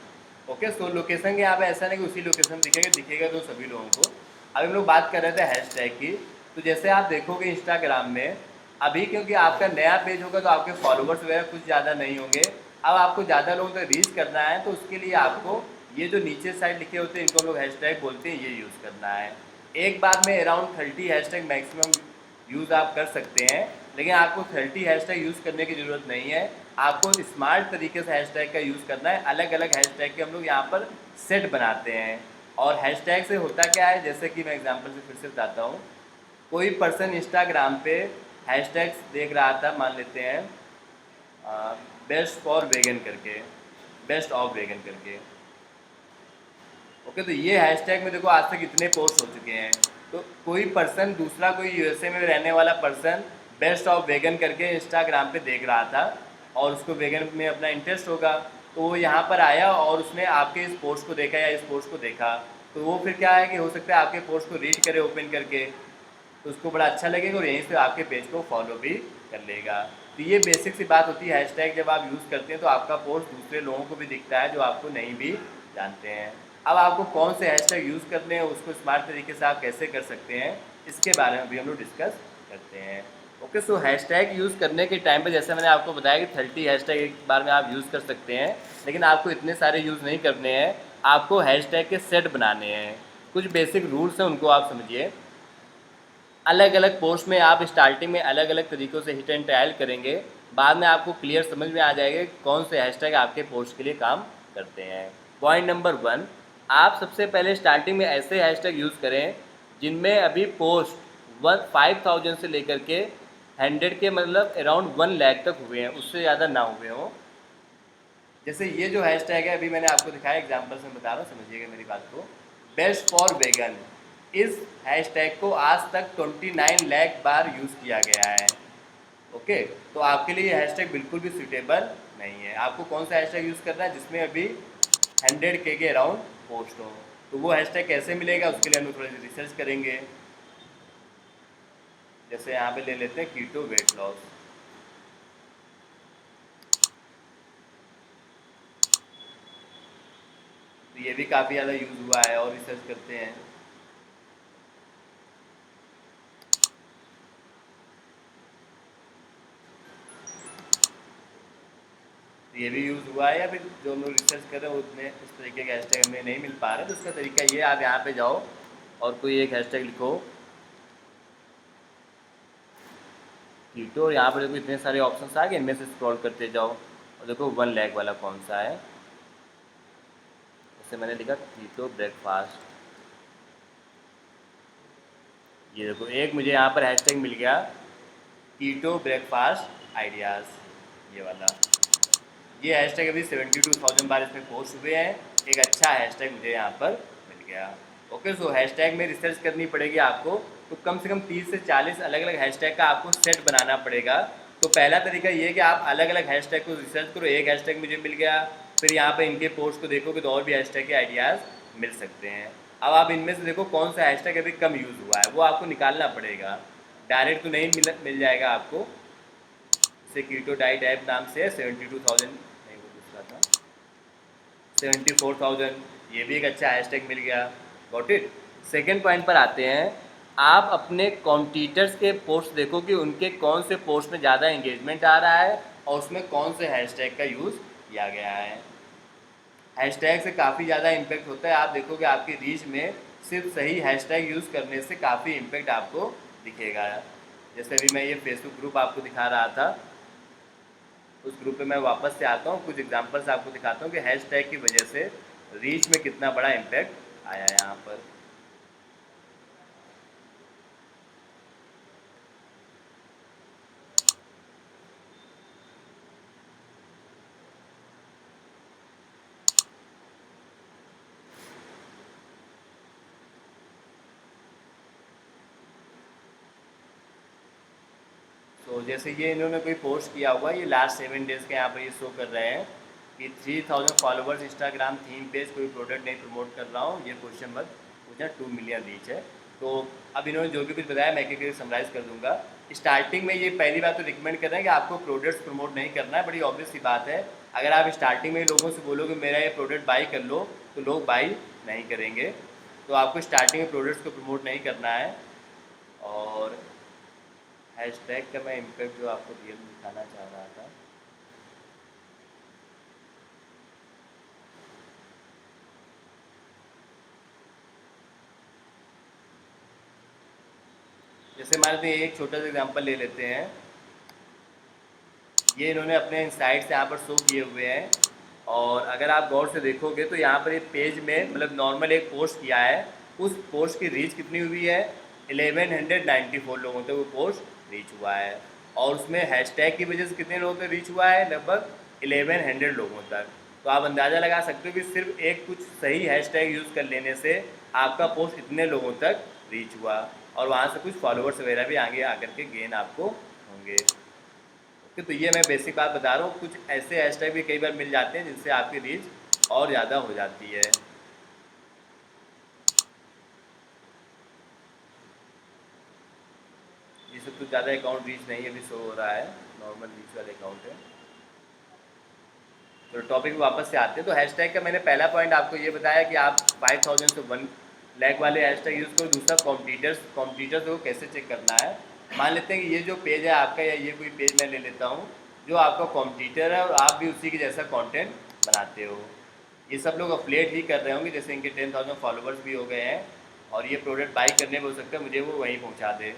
ओके, सो लोकेशन के यहाँ पे ऐसा नहीं कि उसी लोकेशन दिखेगा, दिखेगा तो सभी लोगों को। अभी हम लोग बात कर रहे थे हैशटैग की। तो जैसे आप देखोगे इंस्टाग्राम में, अभी क्योंकि आपका नया पेज होगा तो आपके फॉलोवर्स वगैरह कुछ ज़्यादा नहीं होंगे। अब आपको ज़्यादा लोगों तक रीच करना है, तो उसके लिए आपको ये जो नीचे साइड लिखे होते हैं, इनको हम लोग हैशटैग बोलते हैं, ये यूज़ करना है। एक बार में अराउंड 30 हैशटैग मैक्सिमम यूज़ आप कर सकते हैं, लेकिन आपको 30 हैशटैग यूज़ करने की ज़रूरत नहीं है। आपको स्मार्ट तरीके से हैशटैग का यूज़ करना है। अलग अलग हैशटैग के हम लोग यहाँ पर सेट बनाते हैं। और हैशटैग से होता क्या है, जैसे कि मैं एग्जांपल से फिर से बताता हूँ। कोई पर्सन इंस्टाग्राम पे हैशटैग्स देख रहा था, मान लेते हैं बेस्ट फॉर वेगन करके, बेस्ट ऑफ वेगन करके। ओके, तो ये हैशटैग में देखो आज तक इतने पोस्ट हो चुके हैं। तो कोई पर्सन, दूसरा कोई यूएसए में रहने वाला पर्सन बेस्ट ऑफ वेगन करके इंस्टाग्राम पे देख रहा था, और उसको वेगन में अपना इंटरेस्ट होगा, तो वो यहाँ पर आया और उसने आपके इस पोस्ट को देखा या इस पोस्ट को देखा। तो वो फिर क्या है कि हो सकता है आपके पोस्ट को रीड करे ओपन करके, तो उसको बड़ा अच्छा लगेगा और यहीं से आपके पेज को फॉलो भी कर लेगा। तो ये बेसिक सी बात होती है, हैशटैग जब आप यूज़ करते हैं तो आपका पोस्ट दूसरे लोगों को भी दिखता है जो आपको नहीं भी जानते हैं। अब आपको कौन से हैशटैग यूज़ करने हैं, उसको स्मार्ट तरीके से आप कैसे कर सकते हैं, इसके बारे में भी हम लोग डिस्कस करते हैं। ओके, सो हैशटैग यूज़ करने के टाइम पे जैसे मैंने आपको बताया कि 30 हैशटैग एक बार में आप यूज़ कर सकते हैं, लेकिन आपको इतने सारे यूज़ नहीं करने हैं। आपको हैशटैग के सेट बनाने हैं। कुछ बेसिक रूल्स हैं, उनको आप समझिए। अलग अलग पोस्ट में आप स्टार्टिंग में अलग अलग तरीक़ों से हिट एंड ट्रायल करेंगे, बाद में आपको क्लियर समझ में आ जाएगा कि कौन से हैशटैग आपके पोस्ट के लिए काम करते हैं। पॉइंट नंबर 1, आप सबसे पहले स्टार्टिंग में ऐसे हैशटैग यूज़ करें जिनमें अभी पोस्ट 5000 से लेकर के 100 के, मतलब अराउंड 1 लाख तक हुए हैं, उससे ज़्यादा ना हुए हों। जैसे ये जो हैशटैग है, अभी मैंने आपको दिखाया, एग्जांपल से बता रहा हूँ, समझिएगा मेरी बात को। बेस्ट फॉर वेगन, इस हैशटैग को आज तक 29 लाख बार यूज़ किया गया है। ओके, तो आपके लिए ये हैशटैग बिल्कुल भी सूटेबल नहीं है। आपको कौन सा हैशटैग यूज़ करना है जिसमें अभी 100K के अराउंड पोस्ट हो। तो वो हैशटैग कैसे मिलेगा, उसके लिए हम लोग थोड़ा सा रिसर्च करेंगे। जैसे यहाँ पे ले लेते हैं कीटो वेट लॉस। ये भी काफ़ी ज़्यादा यूज़ हुआ है और रिसर्च करते हैं। तो ये भी यूज़ हुआ है, या फिर जो हम लोग रिसर्च कर रहे हैं उतने इस तरीके का हैशटैग हमें नहीं मिल पा रहा है, तो उसका तरीका ये, आप यहाँ पे जाओ और कोई एक हैशटैग लिखो कीटो, और यहाँ पर देखो इतने सारे ऑप्शन आ गए, इनमें से स्क्रॉल करते जाओ और देखो 1 लाख वाला कौन सा है। जैसे मैंने लिखा कीटो ब्रेकफास्ट, ये देखो एक मुझे यहाँ पर हैशटैग मिल गया कीटो ब्रेकफास्ट आइडियाज़, ये वाला। ये हैशटैग अभी 72,000 बार इसमें पोस्ट हुए हैं, एक अच्छा हैशटैग मुझे यहाँ पर मिल गया। ओके, सो हैशटैग में रिसर्च करनी पड़ेगी आपको, तो कम से कम 30 से 40 अलग अलग हैशटैग का आपको सेट बनाना पड़ेगा। तो पहला तरीका ये है कि आप अलग अलग हैशटैग को रिसर्च करो, एक हैशटैग मुझे मिल गया, फिर यहाँ पर इनके पोस्ट को देखोगे तो और भी हैशटैग के आइडियाज़ मिल सकते हैं। अब आप इनमें से देखो कौन सा हैशटैग अभी कम यूज़ हुआ है, वो आपको निकालना पड़ेगा, डायरेक्ट तो नहीं मिल जाएगा आपको। जैसे कीटो डाइट ऐप नाम से 72,000, नहीं वो दूसरा था, 74,000, ये भी एक अच्छा हैशटैग मिल गया। Got it. सेकेंड पॉइंट पर आते हैं, आप अपने कॉम्पिटिटर्स के पोस्ट देखो कि उनके कौन से पोस्ट में ज़्यादा एंगेजमेंट आ रहा है और उसमें कौन से हैशटैग का यूज़ किया गया है। हैशटैग से काफ़ी ज़्यादा इम्पैक्ट होता है, आप देखोगे आपकी रीच में सिर्फ सही हैशटैग यूज़ करने से काफ़ी इम्पैक्ट आपको दिखेगा। जैसे अभी मैं ये फेसबुक ग्रुप आपको दिखा रहा था, उस ग्रुप पे मैं वापस से आता हूँ, कुछ एग्जांपल्स आपको दिखाता हूँ कि हैशटैग की वजह से रीच में कितना बड़ा इम्पैक्ट आया है यहाँ पर। तो जैसे ये इन्होंने कोई पोस्ट किया हुआ है, ये लास्ट 7 डेज़ के यहाँ पर ये शो कर रहे हैं कि 3000 फॉलोवर्स इंस्टाग्राम थीम पेज, कोई प्रोडक्ट नहीं प्रमोट कर रहा हूँ, ये क्वेश्चन मत पूछना, 2 मिलियन रीच है। तो अब इन्होंने जो भी कुछ बताया मैं एक एक समराइज़ कर दूंगा। स्टार्टिंग में ये पहली बात तो रिकमेंड कर रहे हैं कि आपको प्रोडक्ट्स प्रमोट नहीं करना है, बड़ी ऑब्वियस सी बात है। अगर आप स्टार्टिंग में लोगों से बोलोगे मेरा ये प्रोडक्ट बाई कर लो, तो लोग बाई नहीं करेंगे। तो आपको स्टार्टिंग में प्रोडक्ट्स को प्रमोट नहीं करना है। और हैशटैग का मैं इम्पैक्ट जो आपको रियल दिखाना चाह रहा था, जैसे मान लेते हैं एक छोटा सा एग्जांपल ले लेते हैं, ये इन्होंने अपने इंसाइट्स यहाँ पर शो किए हुए हैं, और अगर आप गौर से देखोगे तो यहाँ पर एक पेज में मतलब नॉर्मल एक पोस्ट किया है, उस पोस्ट की रीच कितनी हुई है, 1194 लोगों तक वो पोस्ट रीच हुआ है, और उसमें हैशटैग की वजह से कितने लोगों तक रीच हुआ है, लगभग 1100 लोगों तक। तो आप अंदाज़ा लगा सकते हो कि सिर्फ एक कुछ सही हैशटैग यूज़ कर लेने से आपका पोस्ट इतने लोगों तक रीच हुआ, और वहाँ से कुछ फॉलोअर्स वगैरह भी आगे आकर के गेन आपको होंगे। ओके, तो ये मैं बेसिक बात बता रहा हूँ, कुछ ऐसे हैशटैग भी कई बार मिल जाते हैं जिनसे आपकी रीच और ज़्यादा हो जाती है। ये सब कुछ ज़्यादा अकाउंट रीच नहीं अभी शो हो रहा है, नॉर्मल रीच वाले अकाउंट है। तो टॉपिक में वापस से आते हैं, तो हैशटैग का मैंने पहला पॉइंट आपको ये बताया कि आप 5000 से 1 लाख वाले हैशटैग यूज़ करो। दूसरा कॉम्पिटिटर्स को कैसे चेक करना है, मान लेते हैं कि ये जो पेज है आपका, या ये कोई पेज मैं ले लेता हूँ जो आपका कॉम्पिटिटर है और आप भी उसी के जैसा कंटेंट बनाते हो। ये सब लोग अफिलिएट ही कर रहे होंगे, जैसे इनके 10,000 फॉलोवर्स भी हो गए हैं, और ये प्रोडक्ट बाई करने में हो सकता है मुझे वो वहीं पहुँचा दे।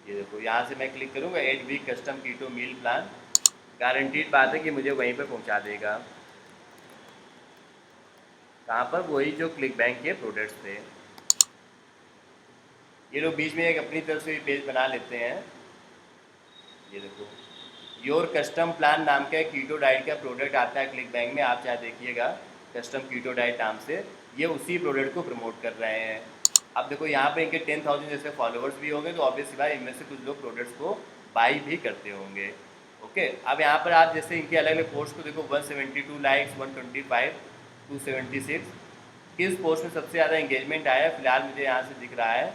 ये देखो यहाँ से मैं क्लिक करूँगा 8 वीक कस्टम कीटो मील प्लान, गारंटीड बात है कि मुझे वहीं पर पहुँचा देगा। कहाँ पर, वही जो क्लिक बैंक के प्रोडक्ट्स थे। ये लोग बीच में एक अपनी तरफ से भी पेज बना लेते हैं। ये देखो योर कस्टम प्लान नाम का कीटो डाइट का प्रोडक्ट आता है क्लिक बैंक में, आप चाहे देखिएगा, कस्टम कीटो डाइट नाम से, ये उसी प्रोडक्ट को प्रमोट कर रहे हैं। अब देखो यहाँ पे इनके 10,000 जैसे फॉलोअर्स भी होंगे, तो ऑब्वियस सी बात इनमें से कुछ लोग प्रोडक्ट्स को बाई भी करते होंगे। ओके, अब यहाँ पर आप जैसे इनके अलग अलग पोस्ट को देखो, 172 लाइक्स, 125, 276, किस पोस्ट में सबसे ज़्यादा इंगेजमेंट आया है। फिलहाल मुझे यहाँ से दिख रहा है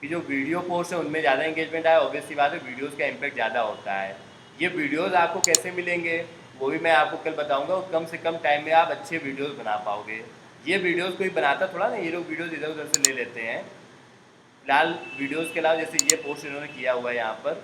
कि जो वीडियो पोस्ट है उनमें ज़्यादा इंगेजमेंट आया। ऑब्वियस सी बात है वीडियोज़ का इम्पैक्ट ज़्यादा होता है। ये वीडियोज़ आपको कैसे मिलेंगे, वो भी मैं आपको कल बताऊंगा, और कम से कम टाइम में आप अच्छे वीडियोस बना पाओगे। ये वीडियोस कोई बनाता थोड़ा ना, ये लोग वीडियोस इधर उधर से ले लेते हैं। फिलहाल वीडियोस के अलावा जैसे ये पोस्ट इन्होंने किया हुआ है यहाँ पर,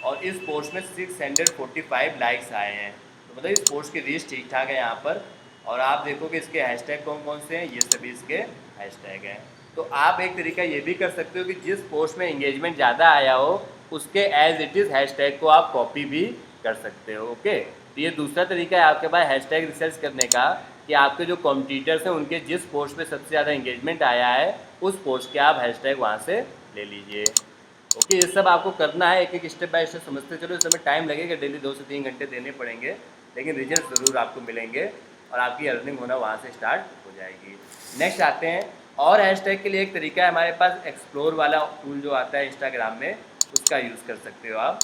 और इस पोस्ट में 645 लाइक्स आए हैं, तो मतलब इस पोस्ट की रीच ठीक ठाक है यहाँ पर। और आप देखोगे इसके हैशटैग कौन कौन से हैं, ये सभी इसके हैशटैग हैं। तो आप एक तरीका ये भी कर सकते हो कि जिस पोस्ट में इंगेजमेंट ज़्यादा आया हो उसके एज इट इज़ हैशटैग को आप कॉपी भी कर सकते हो। ओके, तो ये दूसरा तरीका है आपके पास हैशटैग रिसर्च करने का, कि आपके जो कॉम्पिटिटर्स हैं उनके जिस पोस्ट में सबसे ज़्यादा इंगेजमेंट आया है उस पोस्ट के आप हैशटैग वहाँ से ले लीजिए। ओके, ये सब आपको करना है, एक एक स्टेप बाय स्टेप समझते चलो। इस समय टाइम लगेगा, डेली 2 से 3 घंटे देने पड़ेंगे, लेकिन रिजल्ट ज़रूर आपको मिलेंगे और आपकी अर्निंग होना वहाँ से स्टार्ट हो जाएगी। नेक्स्ट आते हैं, और हैशटैग के लिए एक तरीका है हमारे पास, एक्सप्लोर वाला टूल जो आता है इंस्टाग्राम में, उसका यूज़ कर सकते हो आप।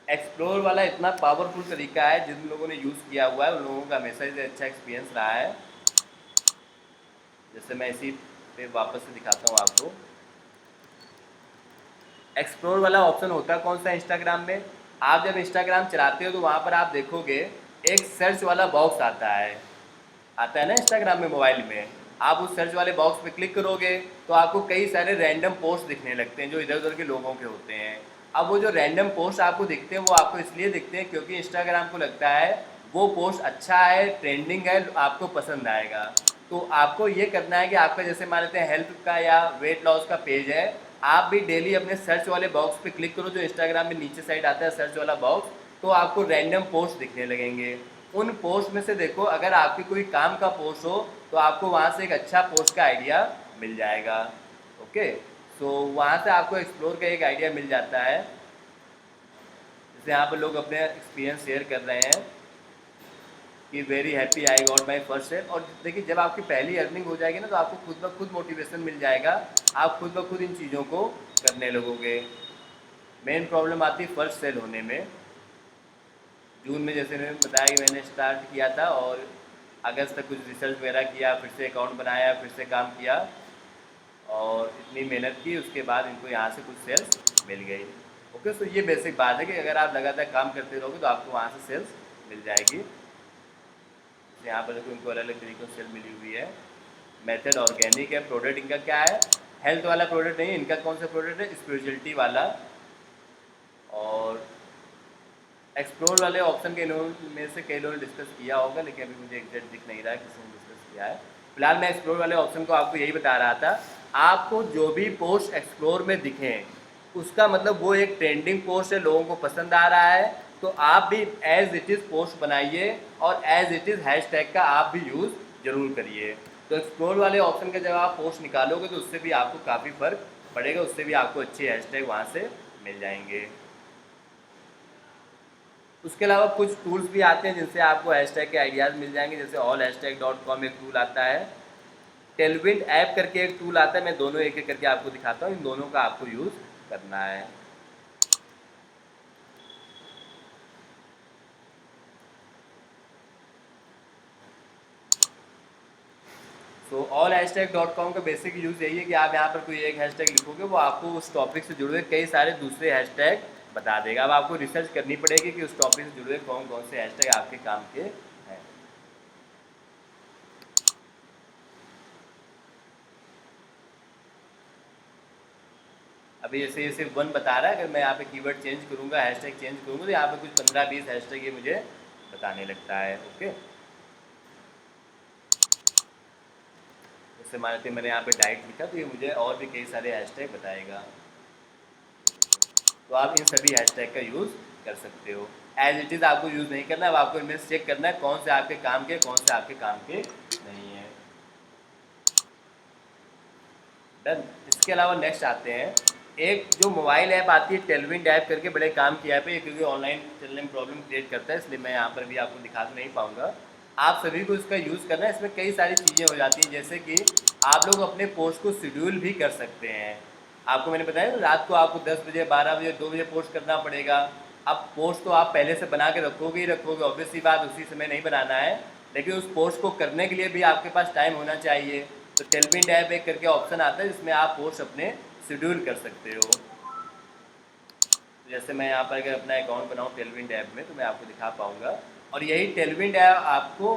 एक्सप्लोर वाला इतना पावरफुल तरीका है, जिन लोगों ने यूज़ किया हुआ है उन लोगों का हमेशा से अच्छा एक्सपीरियंस रहा है। जैसे मैं इसी पे वापस से दिखाता हूँ आपको। एक्सप्लोर वाला ऑप्शन होता है कौन सा इंस्टाग्राम में, आप जब इंस्टाग्राम चलाते हो तो वहाँ पर आप देखोगे एक सर्च वाला बॉक्स आता है ना इंस्टाग्राम में, मोबाइल में। आप उस सर्च वाले बॉक्स पे क्लिक करोगे तो आपको कई सारे रैंडम पोस्ट दिखने लगते हैं जो इधर उधर के लोगों के होते हैं। अब वो जो रैंडम पोस्ट आपको दिखते हैं वो आपको इसलिए दिखते हैं क्योंकि इंस्टाग्राम को लगता है वो पोस्ट अच्छा है, ट्रेंडिंग है, आपको पसंद आएगा। तो आपको ये करना है कि आपका जैसे मान लेते हैं हेल्थ का या वेट लॉस का पेज है, आप भी डेली अपने सर्च वाले बॉक्स पे क्लिक करो, जो इंस्टाग्राम में नीचे साइड आता है सर्च वाला बॉक्स, तो आपको रैंडम पोस्ट दिखने लगेंगे। उन पोस्ट में से देखो, अगर आपकी कोई काम का पोस्ट हो तो आपको वहाँ से एक अच्छा पोस्ट का आइडिया मिल जाएगा। ओके, सो वहाँ से आपको एक्सप्लोर का एक आइडिया मिल जाता है। जैसे यहाँ पर लोग अपने एक्सपीरियंस शेयर कर रहे हैं कि very happy I got my first sale. और देखिए, जब आपकी पहली अर्निंग हो जाएगी ना तो आपको खुद ब खुद मोटिवेशन मिल जाएगा, आप खुद ब खुद इन चीज़ों को करने लगोगे। मेन प्रॉब्लम आती है फर्स्ट सेल होने में। जून में जैसे मैंने बताया कि मैंने स्टार्ट किया था, और अगस्त तक कुछ रिसर्च वगैरह किया, फिर से अकाउंट बनाया, फिर से काम किया और इतनी मेहनत की, उसके बाद इनको यहाँ से कुछ सेल्स मिल गई। ओके, सो ये बेसिक बात है कि अगर आप लगातार काम करते रहोगे तो आपको वहाँ से सेल्स मिल जाएगी। यहाँ पर देखो इनको अलग अलग तरीक़ों से सेल मिली हुई है। मेथड ऑर्गेनिक है, प्रोडक्ट इनका क्या है, हेल्थ वाला प्रोडक्ट नहीं, इनका कौन सा प्रोडक्ट है, स्पिरिचुअलिटी वाला। और एक्सप्लोर वाले ऑप्शन के में से कई लोगों ने डिस्कस किया होगा, लेकिन अभी मुझे एग्जैक्ट दिख नहीं रहा है किसी ने डिस्कस किया है। फिलहाल मैं एक्सप्लोर वाले ऑप्शन को आपको यही बता रहा था, आपको जो भी पोस्ट एक्सप्लोर में दिखें उसका मतलब वो एक ट्रेंडिंग पोस्ट है, लोगों को पसंद आ रहा है, तो आप भी एज इट इज़ पोस्ट बनाइए और एज इट इज़ हैशटैग का आप भी यूज़ जरूर करिए। तो एक्सप्लोर वाले ऑप्शन का जब आप पोस्ट निकालोगे तो उससे भी आपको काफ़ी फ़र्क पड़ेगा, उससे भी आपको अच्छे हैशटैग वहाँ से मिल जाएंगे। उसके अलावा कुछ टूल्स भी आते हैं जिनसे आपको हैशटैग के आइडियाज़ मिल जाएंगे, जैसे allhashtag.com एक टूल आता है, टेलविंड ऐप करके एक टूल आता है। मैं दोनों एक एक करके आपको दिखाता हूँ, इन दोनों का आपको यूज़ करना है। तो allhashtag.com का बेसिक यूज़ यही है कि आप यहाँ पर कोई एक हैशटैग लिखोगे, वो आपको उस टॉपिक से जुड़े हुए कई सारे दूसरे हैशटैग बता देगा। अब आपको रिसर्च करनी पड़ेगी कि उस टॉपिक से जुड़े हुए कौन कौन से हैशटैग आपके काम के हैं। अभी जैसे ये सिर्फ 1 बता रहा है, अगर मैं यहाँ पे कीवर्ड चेंज करूँगा, हैशटैग चेंज करूँगा, तो यहाँ पे कुछ 15-20 हैशटैग ये मुझे बताने लगता है। ओके, जैसे मान लेते मैंने यहाँ पे डाइट लिखा तो ये मुझे और भी कई सारे हैशटैग बताएगा। तो आप इन सभी हैशटैग का यूज़ कर सकते हो। एज इट इज़ आपको यूज़ नहीं करना है, अब आपको इनमें से चेक करना है कौन से आपके काम के, कौन से आपके काम के नहीं है। डन। इसके अलावा नेक्स्ट आते हैं, एक जो मोबाइल ऐप आती है टेलविंड ऐप करके, बड़े काम की ऐप है, क्योंकि ऑनलाइन चलने में प्रॉब्लम क्रिएट करता है, इसलिए मैं यहाँ पर भी आपको दिखा नहीं पाऊँगा। आप सभी को इसका यूज़ करना है। इसमें कई सारी चीज़ें हो जाती हैं, जैसे कि आप लोग अपने पोस्ट को शेड्यूल भी कर सकते हैं। आपको मैंने बताया रात को आपको 10 बजे, 12 बजे, 2 बजे पोस्ट करना पड़ेगा। अब पोस्ट तो आप पहले से बना के रखोगे ही रखोगे, ऑब्वियस सी बात, उसी समय नहीं बनाना है, लेकिन उस पोस्ट को करने के लिए भी आपके पास टाइम होना चाहिए। तो टेलविंड ऐप एक करके ऑप्शन आता है जिसमें आप पोस्ट अपने शेड्यूल कर सकते हो। तो जैसे मैं यहाँ पर अगर अपना अकाउंट बनाऊँ टेलविंड ऐप में तो मैं आपको दिखा पाऊँगा, और यही टेलविंड ऐप आपको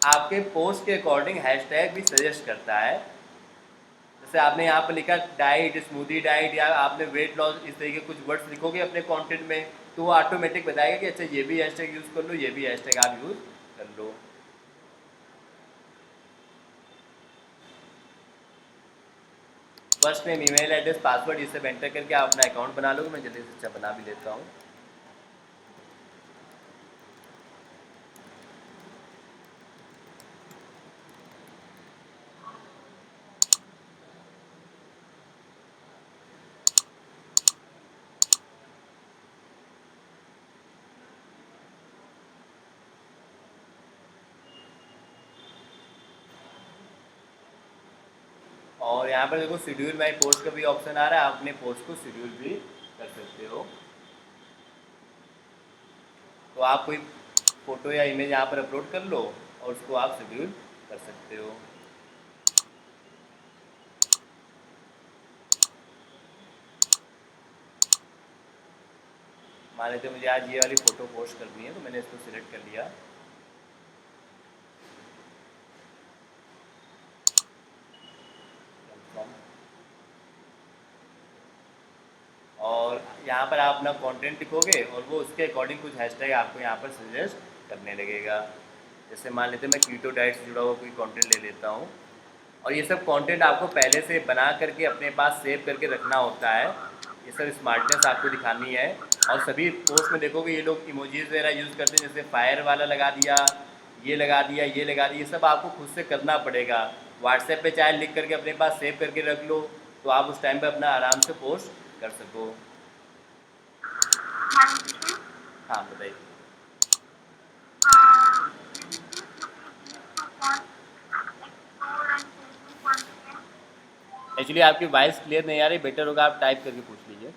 आपके पोस्ट के अकॉर्डिंग हैशटैग भी सजेस्ट करता है। जैसे आपने यहाँ पर लिखा डाइट, स्मूदी डाइट, या आपने वेट लॉस, इस तरीके कुछ वर्ड्स लिखोगे अपने कंटेंट में, तो वो ऑटोमेटिक बताएगा कि अच्छा ये भी हैशटैग यूज़ कर लो, ये भी हैशटैग आप यूज़ कर लो। First name, email address, password, ये सब एंटर करके आप अपना अकाउंट बना लोगे। मैं जल्दी से अच्छा बना भी लेता हूँ। और यहाँ पर देखो शेड्यूल माई पोस्ट का भी ऑप्शन आ रहा है, आप अपने पोस्ट को शेड्यूल भी कर सकते हो। तो आप कोई फ़ोटो या इमेज यहाँ पर अपलोड कर लो और उसको आप शेड्यूल कर सकते हो। मान लेते मुझे आज ये वाली फ़ोटो पोस्ट करनी है, तो मैंने इसको सिलेक्ट कर लिया। और यहाँ पर आप अपना कंटेंट लिखोगे और वो उसके अकॉर्डिंग कुछ हैशटैग आपको यहाँ पर सजेस्ट करने लगेगा। जैसे मान लेते मैं कीटो डाइट से जुड़ा हुआ कोई कंटेंट ले लेता हूँ, और ये सब कंटेंट आपको पहले से बना करके अपने पास सेव करके रखना होता है। ये सब स्मार्टनेस आपको दिखानी है। और सभी पोस्ट में देखोगे ये लोग इमोजीज वगैरह यूज़ करते हैं, जैसे फायर वाला लगा दिया, ये लगा दिया, ये लगा दिया, ये सब आपको खुद से करना पड़ेगा। व्हाट्सएप पे चाहे लिख करके अपने पास सेव करके रख लो, तो आप उस टाइम पे अपना आराम से पोस्ट कर सको। हाँ जी। हाँ बताइए। एक्चुअली आपकी वॉइस क्लियर नहीं आ रही, बेटर होगा आप टाइप करके पूछ लीजिए।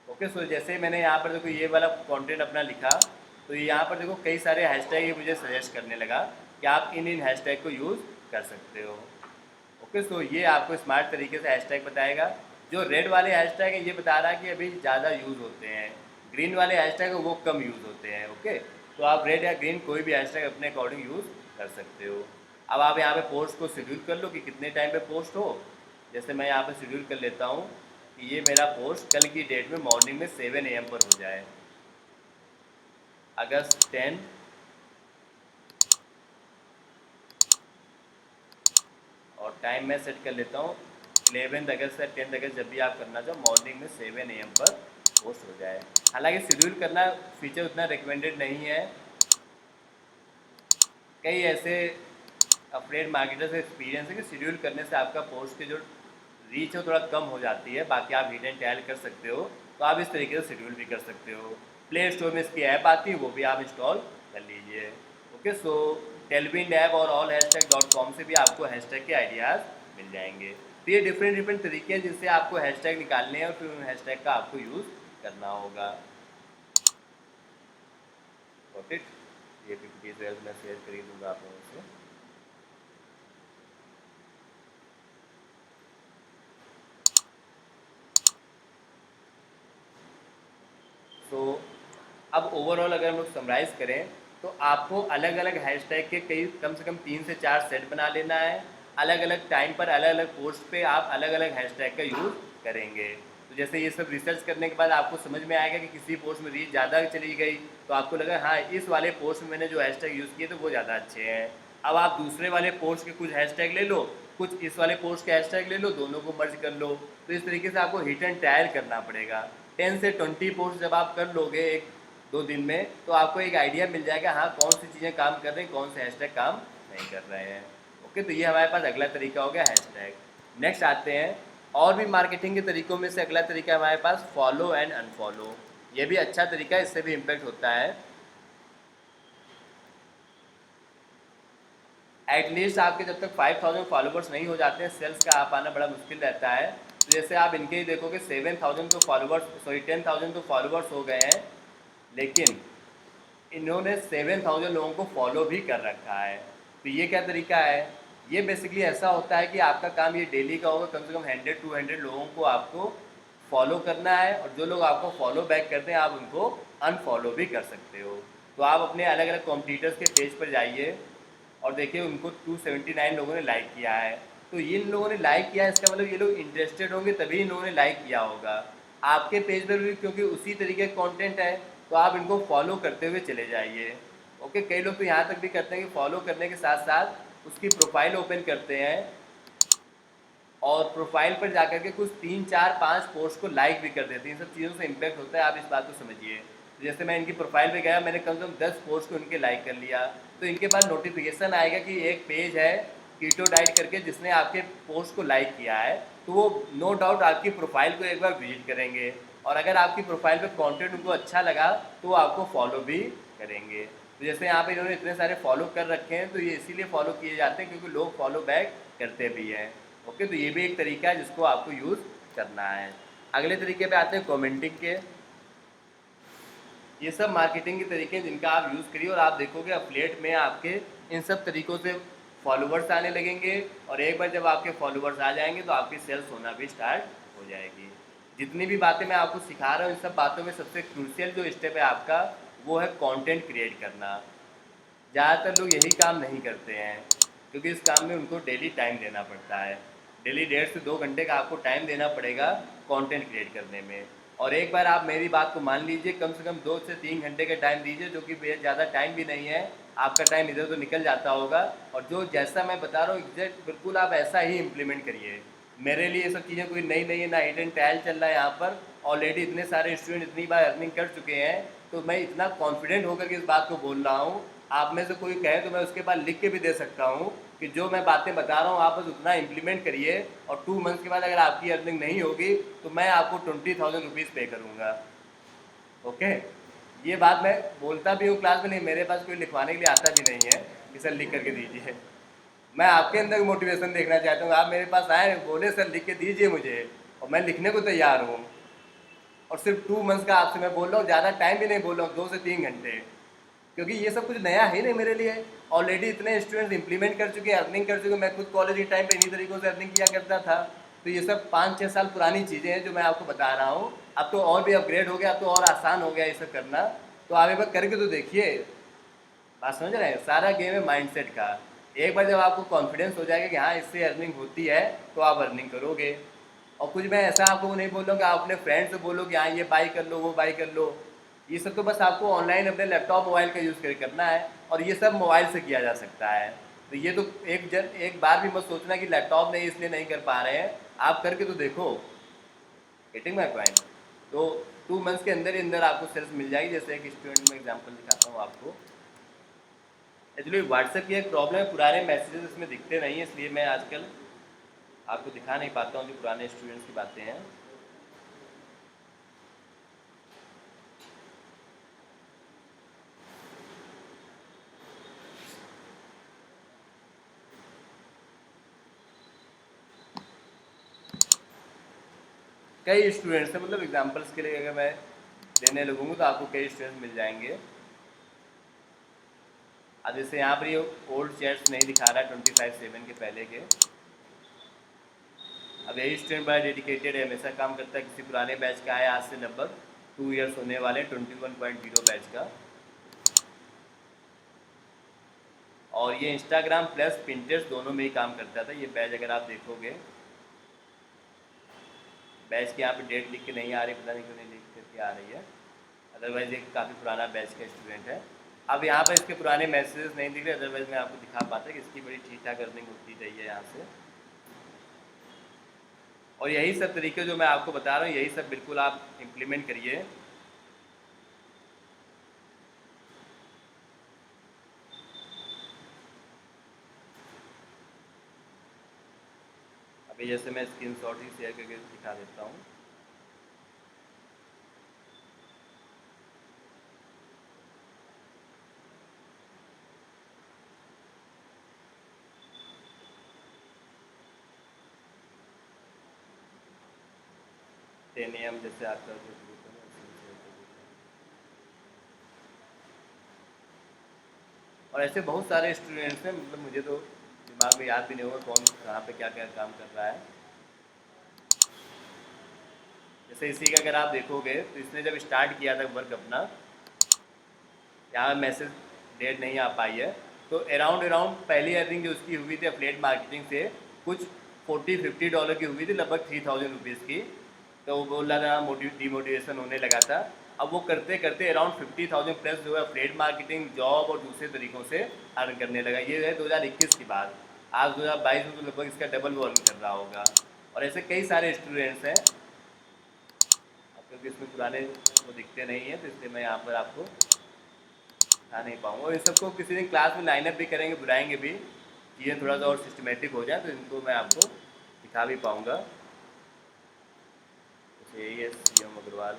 ओके, सो जैसे मैंने यहाँ पर देखो ये वाला कंटेंट अपना लिखा, तो यहाँ पर देखो कई सारे हैशटैग ये मुझे सजेस्ट करने लगा कि आप इन इन हैशटैग को यूज़ कर सकते हो। ओके, सो ये आपको स्मार्ट तरीके से हैशटैग बताएगा। जो रेड वाले हैशटैग है ये बता रहा है कि अभी ज़्यादा यूज़ होते हैं, ग्रीन वाले हैशटैग है वो कम यूज़ होते हैं। ओके, तो आप रेड या ग्रीन कोई भी हैशटैग अपने अकॉर्डिंग यूज़ कर सकते हो। अब आप यहाँ पे पोस्ट को शेड्यूल कर लो कि कितने टाइम पे पोस्ट हो। जैसे मैं यहाँ पे शेड्यूल कर लेता हूँ कि ये मेरा पोस्ट कल की डेट में मॉर्निंग में 7 AM पर हो जाए, अगस्त 10। और टाइम मैं सेट कर लेता हूँ 11 अगस्त या 10 अगस्त, जब भी आप करना चाहो मॉर्निंग में 7 AM पर पोस्ट हो जाए। हालांकि शेड्यूल करना फीचर उतना रिकमेंडेड नहीं है। कई ऐसे अफरेड मार्केटर्स एक्सपीरियंस है कि शेड्यूल करने से आपका पोस्ट की जो रीच है थोड़ा कम हो जाती है। बाकी आप हिडन टैग कर सकते हो, तो आप इस तरीके से शेड्यूल भी कर सकते हो। प्ले स्टोर में इसकी ऐप आती है, वो भी आप इंस्टॉल कर लीजिए। ओके, सो टेलविंड ऐप और ऑल हैशटैग .com से भी आपको हैशटैग के आइडियाज़ मिल जाएंगे। तो ये डिफरेंट डिफरेंट तरीके हैं जिससे आपको हैशटैग निकालने हैं और फिर उन हैशटैग का आपको यूज़ करना होगा। ओके, ये PPT मैं शेयर कर ही दूँगा आप लोगों से। तो अब ओवरऑल अगर हम लोग समराइज़ करें तो आपको अलग अलग हैशटैग के कई कम से कम 3 से 4 सेट बना लेना है। अलग अलग टाइम पर अलग अलग पोस्ट पे आप अलग अलग हैशटैग का यूज़ करेंगे। तो जैसे ये सब रिसर्च करने के बाद आपको समझ में आएगा कि किसी पोस्ट में रीच ज़्यादा चली गई, तो आपको लगा हाँ इस वाले पोस्ट में मैंने जो हैशटैग यूज़ किए तो वो ज़्यादा अच्छे हैं। अब आप दूसरे वाले पोस्ट के कुछ हैशटैग ले लो, कुछ इस वाले पोस्ट के हैशटैग ले लो, दोनों को मर्ज कर लो। तो इस तरीके से आपको हिट एंड ट्रायल करना पड़ेगा। 10 से 20 पोस्ट जब आप कर लोगे 1-2 दिन में, तो आपको एक आइडिया मिल जाएगा हाँ कौन सी चीज़ें काम कर रही हैं, कौन से हैशटैग काम नहीं कर रहे हैं। ओके, तो ये हमारे पास अगला तरीका हो गया हैशटैग। नेक्स्ट आते हैं और भी मार्केटिंग के तरीकों में से अगला तरीका हमारे पास फॉलो एंड अनफॉलो। ये भी अच्छा तरीका है, इससे भी इम्पैक्ट होता है। एटलीस्ट आपके जब तक 5000 फॉलोवर्स नहीं हो जाते हैं, सेल्स का आ पाना बड़ा मुश्किल रहता है। तो जैसे आप इनके ही देखोगे 7000 तो फॉलोवर्स, सॉरी 10,000 तो फॉलोवर्स हो गए हैं, लेकिन इन्होंने 7000 लोगों को फॉलो भी कर रखा है। तो ये क्या तरीका है, ये बेसिकली ऐसा होता है कि आपका काम ये डेली का होगा, कम से कम 100-200 लोगों को आपको फॉलो करना है, और जो लोग आपको फॉलो बैक करते हैं आप उनको अनफॉलो भी कर सकते हो। तो आप अपने अलग अलग कॉम्पिटिटर्स के पेज पर जाइए और देखिए उनको 279 लोगों ने लाइक किया है। तो इन लोगों ने लाइक किया है, इसका मतलब ये लोग इंटरेस्टेड होंगे तभी इन लोगों ने लाइक किया होगा आपके पेज पर भी, क्योंकि उसी तरीके का कंटेंट है। तो आप इनको फॉलो करते हुए चले जाइए। ओके, कई लोग तो यहाँ तक भी करते हैं कि फॉलो करने के साथ साथ उसकी प्रोफाइल ओपन करते हैं और प्रोफाइल पर जाकर के कुछ 3 4 5 पोस्ट को लाइक भी कर देते हैं। इन सब चीज़ों से इम्पैक्ट होता है, आप इस बात को समझिए। तो जैसे मैं इनकी प्रोफाइल पे गया, मैंने कम से कम 10 पोस्ट को इनके लाइक कर लिया, तो इनके पास नोटिफिकेशन आएगा कि एक पेज है कीटो डाइट करके जिसने आपके पोस्ट को लाइक किया है। तो वो नो डाउट आपकी प्रोफाइल को एक बार विजिट करेंगे, और अगर आपकी प्रोफाइल पे कंटेंट उनको अच्छा लगा तो वो आपको फॉलो भी करेंगे। तो जैसे यहाँ पे इन्होंने इतने सारे फॉलो कर रखे हैं, तो ये इसीलिए फॉलो किए जाते हैं क्योंकि लोग फॉलो बैक करते भी हैं। ओके, तो ये भी एक तरीका है जिसको आपको यूज़ करना है। अगले तरीके पे आते हैं कमेंटिंग के। ये सब मार्केटिंग के तरीके हैं जिनका आप यूज़ करिए, और आप देखोगे अफिलिएट में आपके इन सब तरीक़ों से फॉलोवर्स आने लगेंगे, और एक बार जब आपके फॉलोवर्स आ जाएंगे तो आपकी सेल्स होना भी स्टार्ट हो जाएगी। जितनी भी बातें मैं आपको सिखा रहा हूँ, इन सब बातों में सबसे क्रूशियल जो स्टेप है आपका, वो है कंटेंट क्रिएट करना। ज़्यादातर लोग यही काम नहीं करते हैं क्योंकि इस काम में उनको डेली टाइम देना पड़ता है। डेली 1.5 से 2 घंटे का आपको टाइम देना पड़ेगा कंटेंट क्रिएट करने में। और एक बार आप मेरी बात को मान लीजिए, कम से कम 2 से 3 घंटे का टाइम दीजिए, जो कि बेहद ज़्यादा टाइम भी नहीं है। आपका टाइम इधर उधर निकल जाता होगा, और जो जैसा मैं बता रहा हूँ एग्जैक्ट बिल्कुल आप ऐसा ही इम्प्लीमेंट करिए। मेरे लिए ये सब चीज़ें कोई नई नहीं है, ना हिडन ट्रायल चल रहा है यहाँ पर। ऑलरेडी इतने सारे स्टूडेंट इतनी बार अर्निंग कर चुके हैं, तो मैं इतना कॉन्फिडेंट होकर के इस बात को बोल रहा हूँ। आप में से कोई कहे तो मैं उसके बाद लिख के भी दे सकता हूँ कि जो मैं बातें बता रहा हूँ आप बस उतना इम्प्लीमेंट करिए, और 2 मंथ्स के बाद अगर आपकी अर्निंग नहीं होगी तो मैं आपको 20,000 रुपीज़ पे करूँगा। ओके, ये बात मैं बोलता भी हूँ क्लास में, नहीं मेरे पास कोई लिखवाने के लिए आता भी नहीं है कि सर लिख करके दीजिए। मैं आपके अंदर मोटिवेशन देखना चाहता हूँ, आप मेरे पास आए बोले सर लिख के दीजिए मुझे, और मैं लिखने को तैयार हूँ। और सिर्फ 2 मंथ्स का आपसे मैं बोल रहा हूँ, ज़्यादा टाइम भी नहीं बोल रहा हूँ, 2 से 3 घंटे। क्योंकि ये सब कुछ नया है नहीं मेरे लिए। ऑलरेडी इतने स्टूडेंट्स इंप्लीमेंट कर चुके हैं, अर्निंग कर चुके हैं। मैं खुद कॉलेज के टाइम पे इन्हीं तरीकों से अर्निंग किया करता था। तो ये सब 5 6 साल पुरानी चीज़ें हैं जो मैं आपको बता रहा हूँ। अब तो और भी अपग्रेड हो गया, अब तो और आसान हो गया ये सब करना। तो आप एक बार करके तो देखिए। बात समझ रहे हैं, सारा गेम है माइंडसेट का। एक बार जब आपको कॉन्फिडेंस हो जाएगा कि हाँ इससे अर्निंग होती है, तो आप अर्निंग करोगे। और कुछ मैं ऐसा आपको नहीं बोल रहा हूँ कि आप अपने फ्रेंड से बोलो कि हाँ ये बाई कर लो वो बाई कर लो। ये सब तो बस आपको ऑनलाइन अपने लैपटॉप मोबाइल का यूज़ करके करना है, और ये सब मोबाइल से किया जा सकता है। तो ये तो एक बार भी मत सोचना कि लैपटॉप नहीं इसलिए नहीं कर पा रहे हैं, आप करके तो देखो। Getting my point. तो 2 मंथ्स के अंदर ही अंदर आपको सेल्स मिल जाएगी। जैसे एक स्टूडेंट में एग्जाम्पल दिखाता हूँ आपको। एक्चुअली व्हाट्सएप की एक प्रॉब्लम है, पुराने मैसेजेस इसमें दिखते नहीं है, इसलिए मैं आजकल आपको दिखा नहीं पाता हूँ जो पुराने स्टूडेंट्स की बातें हैं। कई स्टूडेंट्स हैं, मतलब एग्जांपल्स के लिए अगर मैं देने लगूँगा तो आपको कई स्टूडेंट्स मिल जाएंगे। अब जैसे यहाँ पर ये ओल्ड चैट्स नहीं दिखा रहा है 25/7 के पहले के। अब यही स्टूडेंट बड़ा डेडिकेटेड है, हमेशा काम करता है। किसी पुराने बैच का है, आज से लगभग 2 ईयर्स होने वाले, 21.0 बैच का। और ये इंस्टाग्राम प्लस पिंटरेस्ट दोनों में ही काम करता था। ये बैच अगर आप देखोगे, बैच के यहाँ पे डेट लिख के नहीं आ रही, पता नहीं क्यों नहीं लिख करके आ रही है। अदरवाइज़ एक काफ़ी पुराना बैच का स्टूडेंट है। अब यहाँ पर इसके पुराने मैसेजेस नहीं दिख रहे, अदरवाइज़ मैं आपको दिखा पाता कि इसकी बड़ी ठीक ठाक अर्निंग होती रही है यहाँ से। और यही सब तरीके जो मैं आपको बता रहा हूँ, यही सब बिल्कुल आप इम्प्लीमेंट करिए। अभी जैसे मैं स्क्रीनशॉट ही शेयर करके दिखा देता हूँ। टेन AM जैसे आपका जो ग्रुप है ना, उसमें शेयर कर देता हूँ। और ऐसे बहुत सारे स्टूडेंट्स हैं, मतलब मुझे तो दिमाग में याद भी नहीं होगा कौन कहाँ पे क्या क्या काम कर रहा है। जैसे इसी का अगर आप देखोगे तो इसने जब स्टार्ट किया था वर्क अपना, यहाँ मैसेज डेट नहीं आ पाई है, तो अराउंड अराउंड पहली अर्निंग जो उसकी हुई थी एफिलिएट मार्केटिंग से कुछ $40-50 की हुई थी, लगभग 3000 रुपीज़ की। तो वो बोल रहा था डिमोटिवेशन होने लगा था। अब वो करते करते अराउंड 50,000 प्लस जो है एफिलिएट मार्केटिंग, जॉब और दूसरे तरीक़ों से अर्न करने लगा। ये है 2021 की बात। आज 2022 में तो लगभग इसका डबल वो अर्न कर रहा होगा। और ऐसे कई सारे स्टूडेंट्स हैं, अब क्योंकि इसमें पुराने वो दिखते नहीं हैं तो इसलिए मैं यहाँ पर आपको दिखा नहीं पाऊँगा। और इन सबको किसी दिन क्लास में लाइनअप भी करेंगे, बुलाएंगे भी, चीज़ें थोड़ा सा और सिस्टमेटिक हो जाए तो इनको मैं आपको दिखा भी पाऊँगा। जैसे यही है CM अग्रवाल,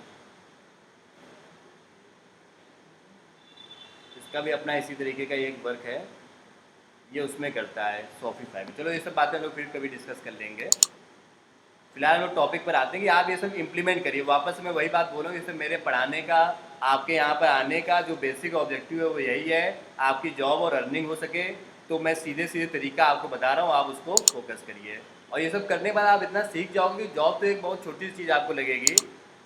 इसका भी अपना इसी तरीके का एक वर्क है, ये उसमें करता है शॉपिफाई में। चलो ये सब बातें लोग फिर कभी डिस्कस कर लेंगे। फिलहाल हम लोग टॉपिक पर आते हैं कि आप ये सब इम्प्लीमेंट करिए। वापस मैं वही बात बोल रहा हूँ, जैसे मेरे पढ़ाने का, आपके यहाँ पर आने का जो बेसिक ऑब्जेक्टिव है वो यही है, आपकी जॉब और अर्निंग हो सके। तो मैं सीधे सीधे तरीका आपको बता रहा हूँ, आप उसको फोकस करिए। और ये सब करने के बाद आप इतना सीख जाओगे कि जॉब तो एक बहुत छोटी सी चीज़ आपको लगेगी,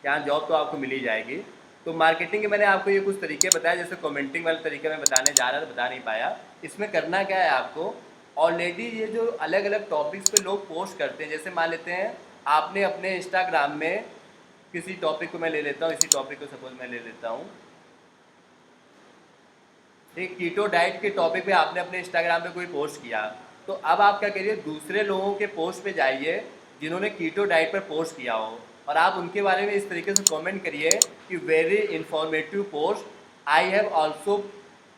यहाँ जॉब तो आपको मिल ही जाएगी। तो मार्केटिंग के मैंने आपको ये कुछ तरीके बताए, जैसे कमेंटिंग वाले तरीके मैं बताने जा रहा था, बता नहीं पाया। इसमें करना क्या है आपको, ऑलरेडी ये जो अलग अलग टॉपिक्स पे लोग पोस्ट करते हैं, जैसे मान लेते हैं आपने अपने इंस्टाग्राम में किसी टॉपिक को मैं ले लेता हूँ, इसी टॉपिक को सपोज मैं ले लेता हूँ, एक कीटो डाइट के टॉपिक पे आपने अपने इंस्टाग्राम पे कोई पोस्ट किया, तो अब आप क्या करिए, दूसरे लोगों के पोस्ट पे जाइए जिन्होंने कीटो डाइट पर पोस्ट किया हो, और आप उनके बारे में इस तरीके से कमेंट करिए कि very informative post, I have also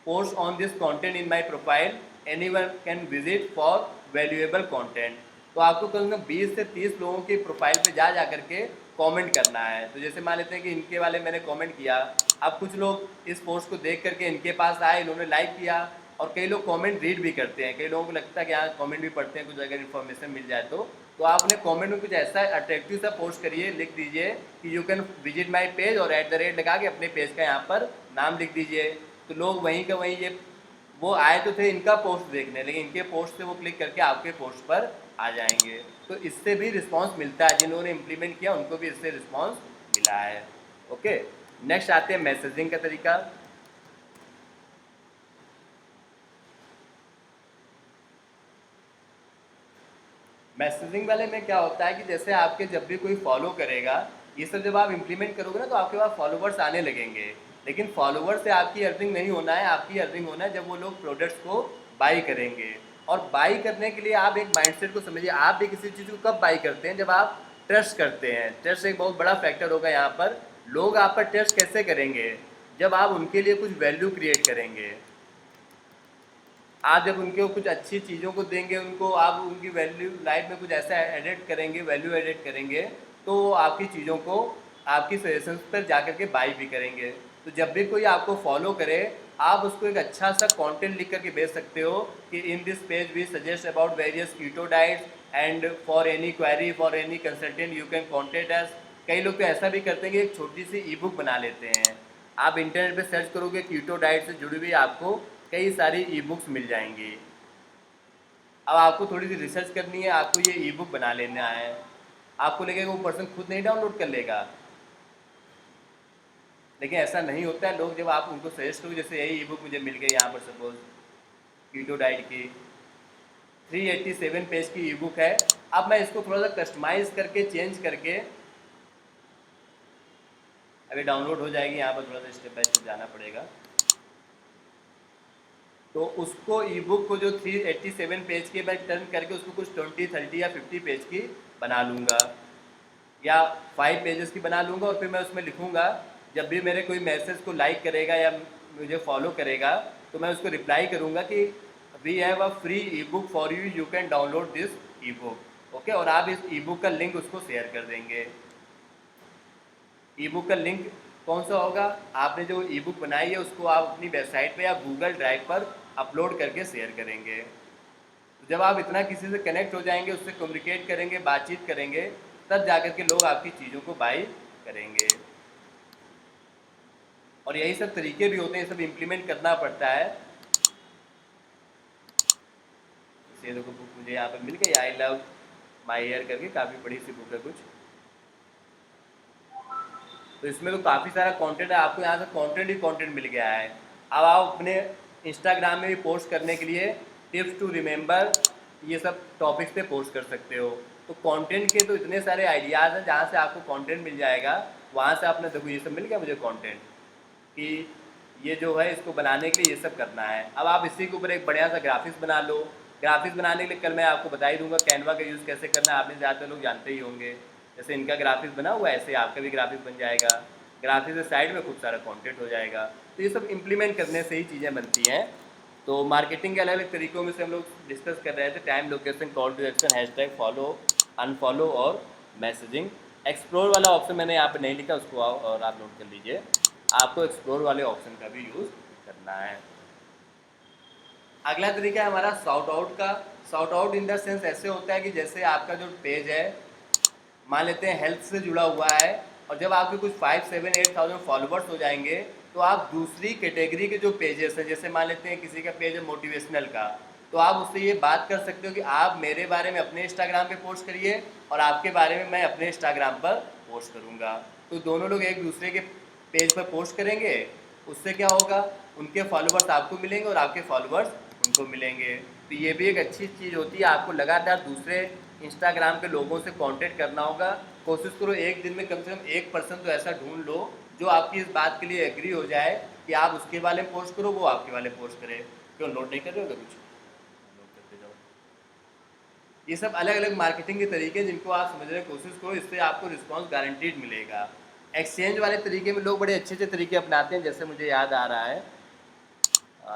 post on this content in my profile, anyone can visit for valuable content. तो आपको कम से कम 20 से 30 लोगों की प्रोफाइल पे जा करके कमेंट करना है। तो जैसे मान लेते हैं कि इनके वाले मैंने कमेंट किया, अब कुछ लोग इस पोस्ट को देख करके इनके पास आए, इन्होंने लाइक किया, और कई लोग कमेंट रीड भी करते हैं, कई लोगों को लगता है कि हाँ कमेंट भी पढ़ते हैं, कुछ अगर इन्फॉर्मेशन मिल जाए तो आप अपने कमेंट में कुछ ऐसा अट्रैक्टिव सा पोस्ट करिए, लिख दीजिए कि you can visit my page, और @ लगा के अपने पेज का यहाँ पर नाम लिख दीजिए। तो लोग वहीं का वहीं, ये वो आए तो थे इनका पोस्ट देखने, लेकिन इनके पोस्ट से वो क्लिक करके आपके पोस्ट पर आ जाएंगे। तो इससे भी रिस्पांस मिलता है, जिन लोगों ने इम्प्लीमेंट किया उनको भी इससे रिस्पांस मिला है। ओके, नेक्स्ट आते हैं मैसेजिंग का तरीका। मैसेजिंग वाले में क्या होता है कि जैसे आपके जब भी कोई फॉलो करेगा, ये सब जब आप इम्प्लीमेंट करोगे ना तो आपके पास फॉलोवर्स आने लगेंगे, लेकिन फॉलोवर्स से आपकी अर्निंग नहीं होना है। आपकी अर्निंग होना है जब वो लोग प्रोडक्ट्स को बाई करेंगे। और बाई करने के लिए आप एक माइंडसेट को समझिए, आप भी किसी चीज़ को कब बाई करते हैं, जब आप ट्रस्ट करते हैं। ट्रस्ट एक बहुत बड़ा फैक्टर होगा यहाँ पर। लोग आप पर ट्रस्ट कैसे करेंगे, जब आप उनके लिए कुछ वैल्यू क्रिएट करेंगे। आप जब उनको कुछ अच्छी चीज़ों को देंगे, उनको आप उनकी वैल्यू लाइफ में कुछ ऐसा एडिट करेंगे, वैल्यू एडिट करेंगे, तो वो आपकी चीज़ों को आपकी सजेशंस पर जा कर के बाई भी करेंगे। तो जब भी कोई आपको फॉलो करे, आप उसको एक अच्छा सा कंटेंट लिख करके भेज सकते हो कि in this page we suggest about various keto diets and for any query for any consultant you can contact us. कई लोग तो ऐसा भी करते हैं कि एक छोटी सी ई बुक बना लेते हैं। आप इंटरनेट पे सर्च करोगे कीटो डाइट से जुड़ी हुई, आपको कई सारी ई बुक्स मिल जाएंगी। अब आपको थोड़ी सी रिसर्च करनी है, आपको ये ई बुक बना लेना है, आपको लगेगा वो पर्सन खुद नहीं डाउनलोड कर लेगा, लेकिन ऐसा नहीं होता है। लोग जब आप उनको सजेस्ट करो, जैसे यही ई बुक मुझे मिल गई यहाँ पर सपोज कीटो डाइट की 387 पेज की ई बुक है। अब मैं इसको थोड़ा सा कस्टमाइज करके चेंज करके अभी डाउनलोड हो जाएगी, यहाँ पर थोड़ा सा स्टेप बाय स्टेप जाना पड़ेगा। तो उसको ई बुक को जो 387 पेज के मैं टर्न करके उसको कुछ 20, 30 या 50 पेज की बना लूँगा, या 5 पेजेस की बना लूँगा। और फिर मैं उसमें लिखूँगा, जब भी मेरे कोई मैसेज को लाइक करेगा या मुझे फॉलो करेगा तो मैं उसको रिप्लाई करूँगा कि we have a free e book for you, you can download this e book. Okay, और आप इस ई बुक का लिंक उसको शेयर कर देंगे। ई बुक का लिंक कौन सा होगा, आपने जो ई बुक बनाई है उसको आप अपनी वेबसाइट पे या गूगल ड्राइव पर अपलोड करके शेयर करेंगे। तो जब आप इतना किसी से कनेक्ट हो जाएंगे, उससे कम्युनिकेट करेंगे, बातचीत करेंगे, तब जाकर के लोग आपकी चीज़ों को बाई करेंगे। और यही सब तरीके भी होते हैं, ये सब इम्प्लीमेंट करना पड़ता है। ये देखो बुक मुझे यहाँ पे मिल गई, आई लव माई ईयर करके, काफ़ी बड़ी सी बुक है कुछ। तो इसमें तो काफ़ी सारा कंटेंट है, आपको यहाँ से कंटेंट ही कंटेंट मिल गया है। अब आप अपने इंस्टाग्राम में भी पोस्ट करने के लिए टिप्स टू रिमेंबर ये सब टॉपिक्स पे पोस्ट कर सकते हो। तो कंटेंट के तो इतने सारे आइडियाज़ हैं, जहाँ से आपको कंटेंट मिल जाएगा वहाँ से आपने देखो ये सब मिल गया मुझे कंटेंट, कि ये जो है इसको बनाने के लिए ये सब करना है। अब आप इसी के ऊपर एक बढ़िया सा ग्राफिक्स बना लो। ग्राफिक्स बनाने के लिए कल मैं आपको बता ही दूंगा कैनवा का यूज़ कैसे करना है, आपने ज़्यादातर लोग जानते ही होंगे। जैसे इनका ग्राफिक्स बना हुआ है ऐसे आपका भी ग्राफिक्स बन जाएगा, ग्राफिक्स के साइड में खूब सारा कंटेंट हो जाएगा। तो ये सब इम्प्लीमेंट करने से ही चीज़ें बनती हैं। तो मार्केटिंग के अलग अलग तरीकों में से हम लोग डिस्कस कर रहे थे, time, location, call to action, hashtag, follow, unfollow और मैसेजिंग। एक्सप्लोर वाला ऑप्शन मैंने यहाँ पे नहीं लिखा, उसको आओ और आप नोट कर लीजिए, आपको एक्सप्लोर वाले ऑप्शन का भी यूज़ करना है। अगला तरीका है हमारा शॉर्ट आउट का। Short out in the sense ऐसे होता है कि जैसे आपका जो पेज है मान लेते हैं हेल्थ से जुड़ा हुआ है, और जब आपके कुछ 5-7-8,000 फॉलोवर्स हो जाएंगे तो आप दूसरी कैटेगरी के जो पेजेस हैं, जैसे मान लेते हैं किसी का पेज है मोटिवेशनल का, तो आप उससे ये बात कर सकते हो कि आप मेरे बारे में अपने इंस्टाग्राम पे पोस्ट करिए और आपके बारे में मैं अपने इंस्टाग्राम पर पोस्ट करूँगा। तो दोनों लोग एक दूसरे के पेज पर पोस्ट करेंगे, उससे क्या होगा, उनके फॉलोवर्स आपको मिलेंगे और आपके फॉलोवर्स उनको मिलेंगे। तो ये भी एक अच्छी चीज़ होती है, आपको लगातार दूसरे इंस्टाग्राम के लोगों से कांटेक्ट करना होगा। कोशिश करो एक दिन में कम से कम 1% तो ऐसा ढूंढ लो जो आपकी इस बात के लिए एग्री हो जाए कि आप उसके वाले पोस्ट करो, वो आपके वाले पोस्ट करे। क्यों नोट नहीं कर रहे हो कुछ, नोट करते जाओ। ये सब अलग अलग मार्केटिंग के तरीके जिनको आप समझने की कोशिश करो, इससे आपको रिस्पॉन्स गारंटीड मिलेगा। एक्सचेंज वाले तरीके में लोग बड़े अच्छे अच्छे तरीके अपनाते हैं, जैसे मुझे याद आ रहा है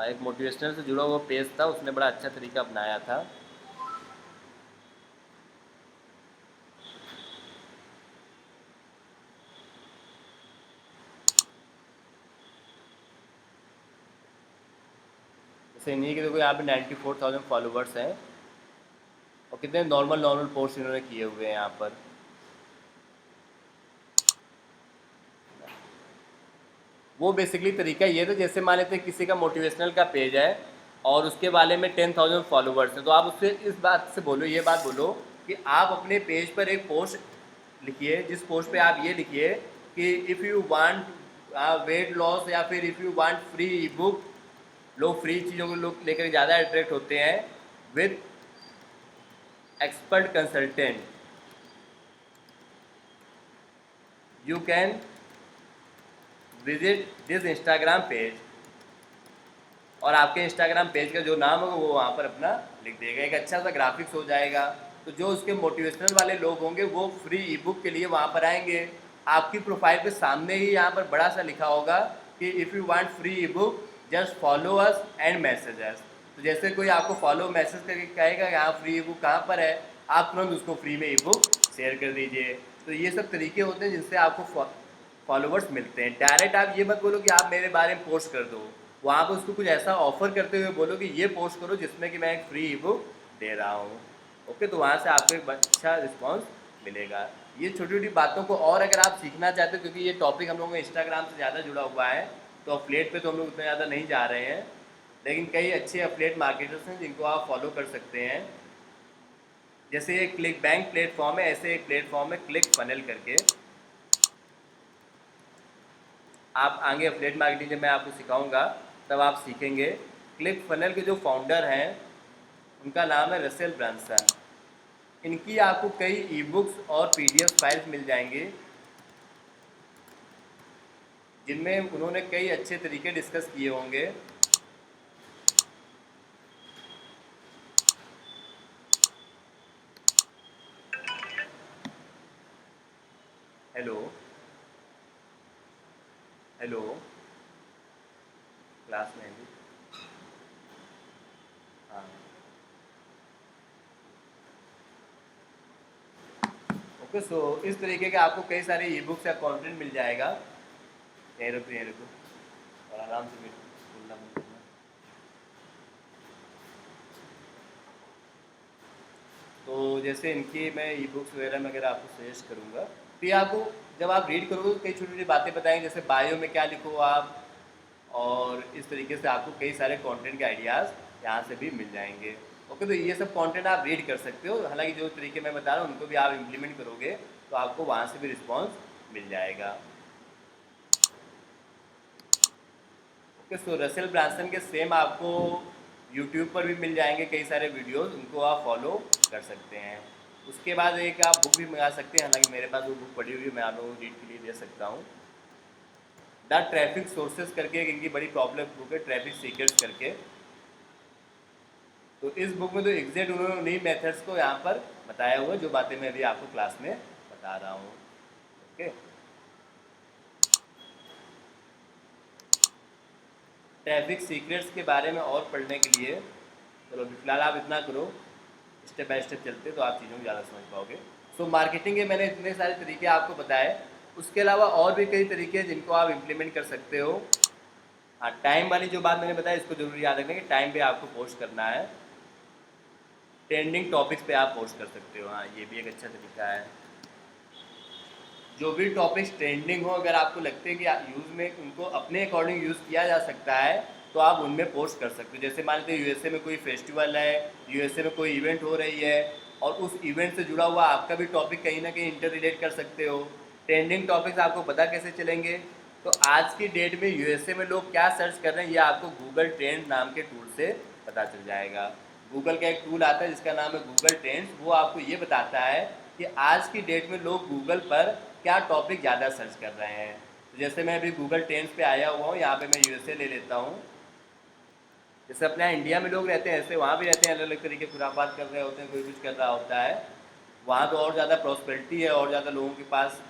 एक मोटिवेशनल से जुड़ा हुआ पेज था, उसने बड़ा अच्छा तरीका अपनाया था। जैसे इन्हीं के देखो यहाँ पे 94,000 फॉलोवर्स हैं और कितने नॉर्मल नॉर्मल पोस्ट इन्होंने किए हुए हैं यहाँ पर। वो बेसिकली तरीका ये था, जैसे मान लेते हैं किसी का मोटिवेशनल का पेज है और उसके बारे में 10,000 फॉलोवर्स हैं, तो आप उससे इस बात से बोलो, ये बात बोलो कि आप अपने पेज पर एक पोस्ट लिखिए, जिस पोस्ट पे आप ये लिखिए कि if you want weight loss, या फिर if you want free e book, लोग फ्री चीज़ों को लोग लेकर ज़्यादा अट्रैक्ट होते हैं, with expert consultant you can visit this Instagram page, और आपके इंस्टाग्राम पेज का जो नाम होगा वो वहाँ पर अपना लिख देगा, एक अच्छा सा ग्राफिक्स हो जाएगा। तो जो उसके मोटिवेशनल वाले लोग होंगे वो फ्री ई बुक के लिए वहाँ पर आएंगे। आपकी प्रोफाइल पे सामने ही यहाँ पर बड़ा सा लिखा होगा कि if you want free e book just follow us and message us. तो जैसे कोई आपको फॉलो मैसेज करके कहेगा यहाँ फ्री ई बुक कहाँ पर है, आप तुरंत उसको फ्री में ई बुक शेयर कर दीजिए। तो ये सब तरीके होते हैं जिनसे आपको फॉलोवर्स मिलते हैं। डायरेक्ट आप ये मत बोलो कि आप मेरे बारे में पोस्ट कर दो, वहाँ पे उसको कुछ ऐसा ऑफर करते हुए बोलो कि ये पोस्ट करो जिसमें कि मैं एक फ्री ई बुक दे रहा हूँ। ओके, तो वहाँ से आपको एक अच्छा रिस्पॉन्स मिलेगा। ये छोटी छोटी बातों को और अगर आप सीखना चाहते हो, क्योंकि ये टॉपिक हम लोगों को इंस्टाग्राम से ज़्यादा जुड़ा हुआ है, तो अफिलिएट पे तो हम लोग उतना ज़्यादा नहीं जा रहे हैं, लेकिन कई अच्छे अफिलिएट मार्केटर्स हैं जिनको आप फॉलो कर सकते हैं। जैसे एक क्लिक बैंक प्लेटफॉर्म है, ऐसे एक प्लेटफॉर्म है क्लिक फनल करके। आप आगे अफिलिएट मार्केटिंग जब मैं आपको सिखाऊंगा तब आप सीखेंगे। क्लिक फनल के जो फाउंडर हैं उनका नाम है रसेल ब्रांसन। इनकी आपको कई ई बुक्स और पीडीएफ फाइल्स मिल जाएंगे जिनमें उन्होंने कई अच्छे तरीके डिस्कस किए होंगे। हेलो हेलो, क्लास में भी, हाँ ओके। सो इस तरीके के आपको कई सारे ई बुक्स या कंटेंट मिल जाएगा। यहीं रुको यहीं रुको, और आराम से बोलना बंद करना। तो जैसे इनकी मैं ई बुक्स वगैरह में अगर आपको सजेस्ट करूँगा तो ये आपको जब आप रीड करोगे तो कई छोटी छोटी बातें बताएंगे, जैसे बायो में क्या लिखो आप, और इस तरीके से आपको कई सारे कंटेंट के आइडियाज़ यहाँ से भी मिल जाएंगे। ओके, तो ये सब कंटेंट आप रीड कर सकते हो। हालांकि जो तरीके मैं बता रहा हूँ उनको भी आप इम्प्लीमेंट करोगे तो आपको वहाँ से भी रिस्पॉन्स मिल जाएगा। ओके, सो रसेल ब्रांसन के सेम आपको यूट्यूब पर भी मिल जाएंगे कई सारे वीडियोस, उनको आप फॉलो कर सकते हैं। उसके बाद एक आप बुक भी मंगा सकते हैं, हालांकि मेरे पास वो बुक पड़ी हुई है, मैं आप लोगों को रीड के लिए दे सकता हूँ। द ट्रैफिक सोर्सेज करके एक इनकी बड़ी पॉपुलर बुक है, ट्रैफिक सीकर्स करके। तो इस बुक में तो एग्जैक्ट उन्होंने उन्हीं मेथड्स को यहाँ पर बताया हुआ है जो बातें मैं अभी आपको क्लास में बता रहा हूँ। ओके, ट्रैफिक सीक्रेट्स के बारे में और पढ़ने के लिए चलो अभी फिलहाल आप इतना करो, स्टेप बाय स्टेप चलते तो आप चीज़ों को ज़्यादा समझ पाओगे। सो मार्केटिंग के मैंने इतने सारे तरीके आपको बताए, उसके अलावा और भी कई तरीके हैं जिनको आप इम्प्लीमेंट कर सकते हो। हाँ, टाइम वाली जो बात मैंने बताई इसको जरूर याद रखना कि टाइम पे आपको पोस्ट करना है। ट्रेंडिंग टॉपिक्स पे आप पोस्ट कर सकते हो, हाँ ये भी एक अच्छा तरीका है। जो भी टॉपिक्स ट्रेंडिंग हो, अगर आपको लगते हैं कि यूज़ में उनको अपने अकॉर्डिंग यूज़ किया जा सकता है तो आप उनमें पोस्ट कर सकते हो। जैसे मान लीजिए यूएसए में कोई फेस्टिवल है, यूएसए में कोई इवेंट हो रही है और उस इवेंट से जुड़ा हुआ आपका भी टॉपिक कहीं ना कहीं इंटर रिलेट कर सकते हो। ट्रेंडिंग टॉपिक्स आपको पता कैसे चलेंगे, तो आज की डेट में यूएसए में लोग क्या सर्च कर रहे हैं ये आपको गूगल ट्रेंड नाम के टूल से पता चल जाएगा। गूगल का एक टूल आता है जिसका नाम है गूगल ट्रेंड्स, वो आपको ये बताता है कि आज की डेट में लोग गूगल पर क्या टॉपिक ज़्यादा सर्च कर रहे हैं। तो जैसे मैं अभी गूगल ट्रेंड्स पे आया हुआ हूँ, यहाँ पे मैं यूएसए ले लेता हूँ। जैसे अपने यहाँ इंडिया में लोग रहते हैं ऐसे वहाँ भी रहते हैं, अलग अलग तरीके खुराफात कर रहे होते हैं, कोई कुछ कर रहा होता है। वहाँ तो और ज़्यादा प्रॉस्पेरिटी है और ज़्यादा लोगों के पास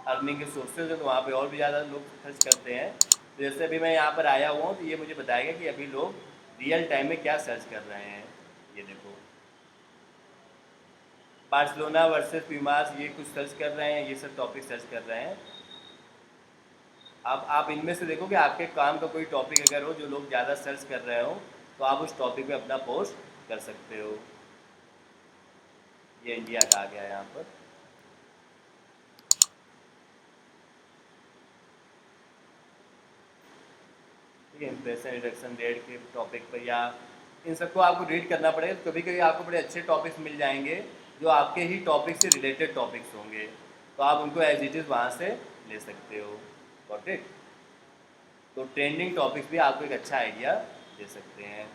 अर्निंग के सोर्सेज हैं, तो वहाँ पे और भी ज़्यादा लोग खर्च करते हैं। तो जैसे अभी मैं यहाँ पर आया हुआ हूँ तो ये मुझे बताएगा कि अभी लोग रियल टाइम में क्या सर्च कर रहे हैं। ये देखो, बार्सिलोना वर्सेस प्यूमास ये कुछ सर्च कर रहे हैं, ये सब टॉपिक सर्च कर रहे हैं। अब आप इनमें से देखो कि आपके काम का कोई टॉपिक अगर हो जो लोग ज़्यादा सर्च कर रहे हो तो आप उस टॉपिक पे अपना पोस्ट कर सकते हो। ये इंडिया का आ गया यहाँ पर। ठीक है, इम्प्रेशन रिडक्शन रेट के टॉपिक पर या इन सबको आपको रीड करना पड़ेगा। तो कभी कभी आपको बड़े अच्छे टॉपिक्स मिल जाएंगे जो आपके ही टॉपिक से रिलेटेड टॉपिक्स होंगे, तो आप उनको एज इट इज़ वहाँ से ले सकते हो। Got it. तो ट्रेंडिंग टॉपिक्स भी आपको एक अच्छा आइडिया दे सकते हैं।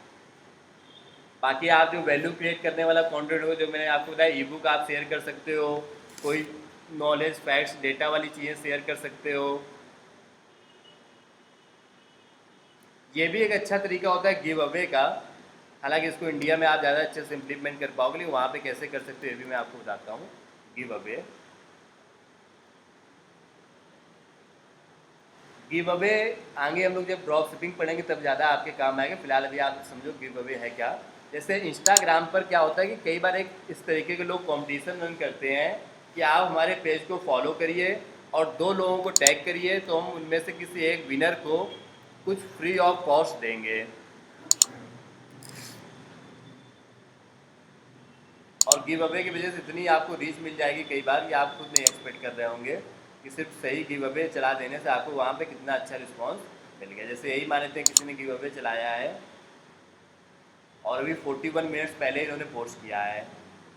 बाकी आप जो वैल्यू क्रिएट करने वाला कंटेंट हो, जो मैंने आपको बताया, ई बुक आप शेयर कर सकते हो, कोई नॉलेज फैक्ट्स डेटा वाली चीज़ें शेयर कर सकते हो। ये भी एक अच्छा तरीका होता है गिव अवे का। हालांकि इसको इंडिया में आप ज़्यादा अच्छे से इम्प्लीमेंट कर पाओगे, लेकिन वहाँ पे कैसे कर सकते हो ये भी मैं आपको बताता हूँ। गिव अवे, गिव अवे आगे हम लोग जब ड्रॉप शिपिंग पढ़ेंगे तब ज़्यादा आपके काम आएगा। फिलहाल अभी आप समझो गिव अवे है क्या। जैसे इंस्टाग्राम पर क्या होता है कि कई बार एक इस तरीके के लोग कंपटीशन रन करते हैं कि आप हमारे पेज को फॉलो करिए और 2 लोगों को टैग करिए तो हम उनमें से किसी एक विनर को कुछ फ्री ऑफ कॉस्ट देंगे। और गिव अवे की वजह से इतनी आपको रीच मिल जाएगी कई बार कि आप खुद नहीं एक्सपेक्ट कर रहे होंगे कि सिर्फ सही गिव अवे चला देने से आपको वहाँ पे कितना अच्छा रिस्पांस मिल गया। जैसे यही मान लेते हैं किसी ने गिव अवे चलाया है और अभी 41 मिनट्स पहले इन्होंने पोस्ट किया है।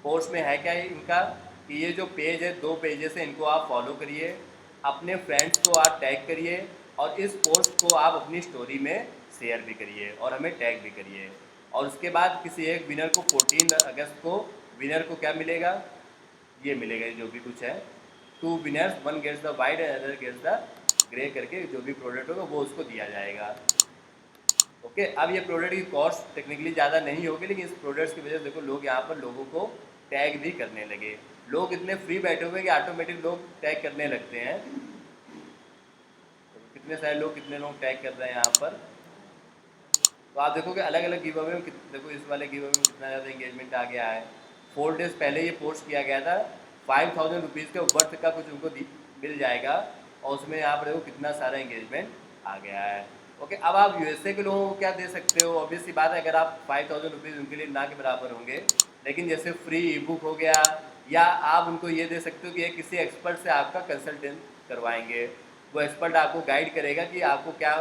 पोस्ट में है क्या इनका कि ये जो पेज है 2 पेजेस है, इनको आप फॉलो करिए, अपने फ्रेंड्स को आप टैग करिए और इस पोस्ट को आप अपनी स्टोरी में शेयर भी करिए और हमें टैग भी करिए। और उसके बाद किसी एक विनर को 14 अगस्त को विनर को क्या मिलेगा, ये मिलेगा जो भी कुछ है। 2 winners, 1 gets the white and other gets the grey करके जो भी प्रोडक्ट होगा वो उसको दिया जाएगा। ओके, अब ये प्रोडक्ट की कॉस्ट टेक्निकली ज़्यादा नहीं होगी, लेकिन इस प्रोडक्ट्स की वजह से देखो लोग यहाँ पर लोगों को टैग भी करने लगे। लोग इतने फ्री बैठे हुए कि ऑटोमेटिक लोग टैग करने लगते हैं। तो कितने सारे लोग कितने लोग टैग कर रहे हैं यहाँ पर। तो आप देखोगे अलग अलग गिव अवे में देखो इस वाले गिव अवे में कितना ज़्यादा इंगेजमेंट आ गया है। 4 डेज़ पहले ये पोस्ट किया गया था, 5000 रुपीज़ के वर्थ का कुछ उनको मिल जाएगा और उसमें यहाँ पर देखो कितना सारा इंगेजमेंट आ गया है। ओके, अब आप यूएसए के लोगों को क्या दे सकते हो, ऑब्वियस सी बात है अगर आप 5000 रुपीज़ उनके लिए ना के बराबर होंगे, लेकिन जैसे फ्री ई बुक हो गया, या आप उनको ये दे सकते हो कि एक किसी एक्सपर्ट से आपका कंसल्टेंट करवाएंगे। वो एक्सपर्ट आपको गाइड करेगा कि आपको क्या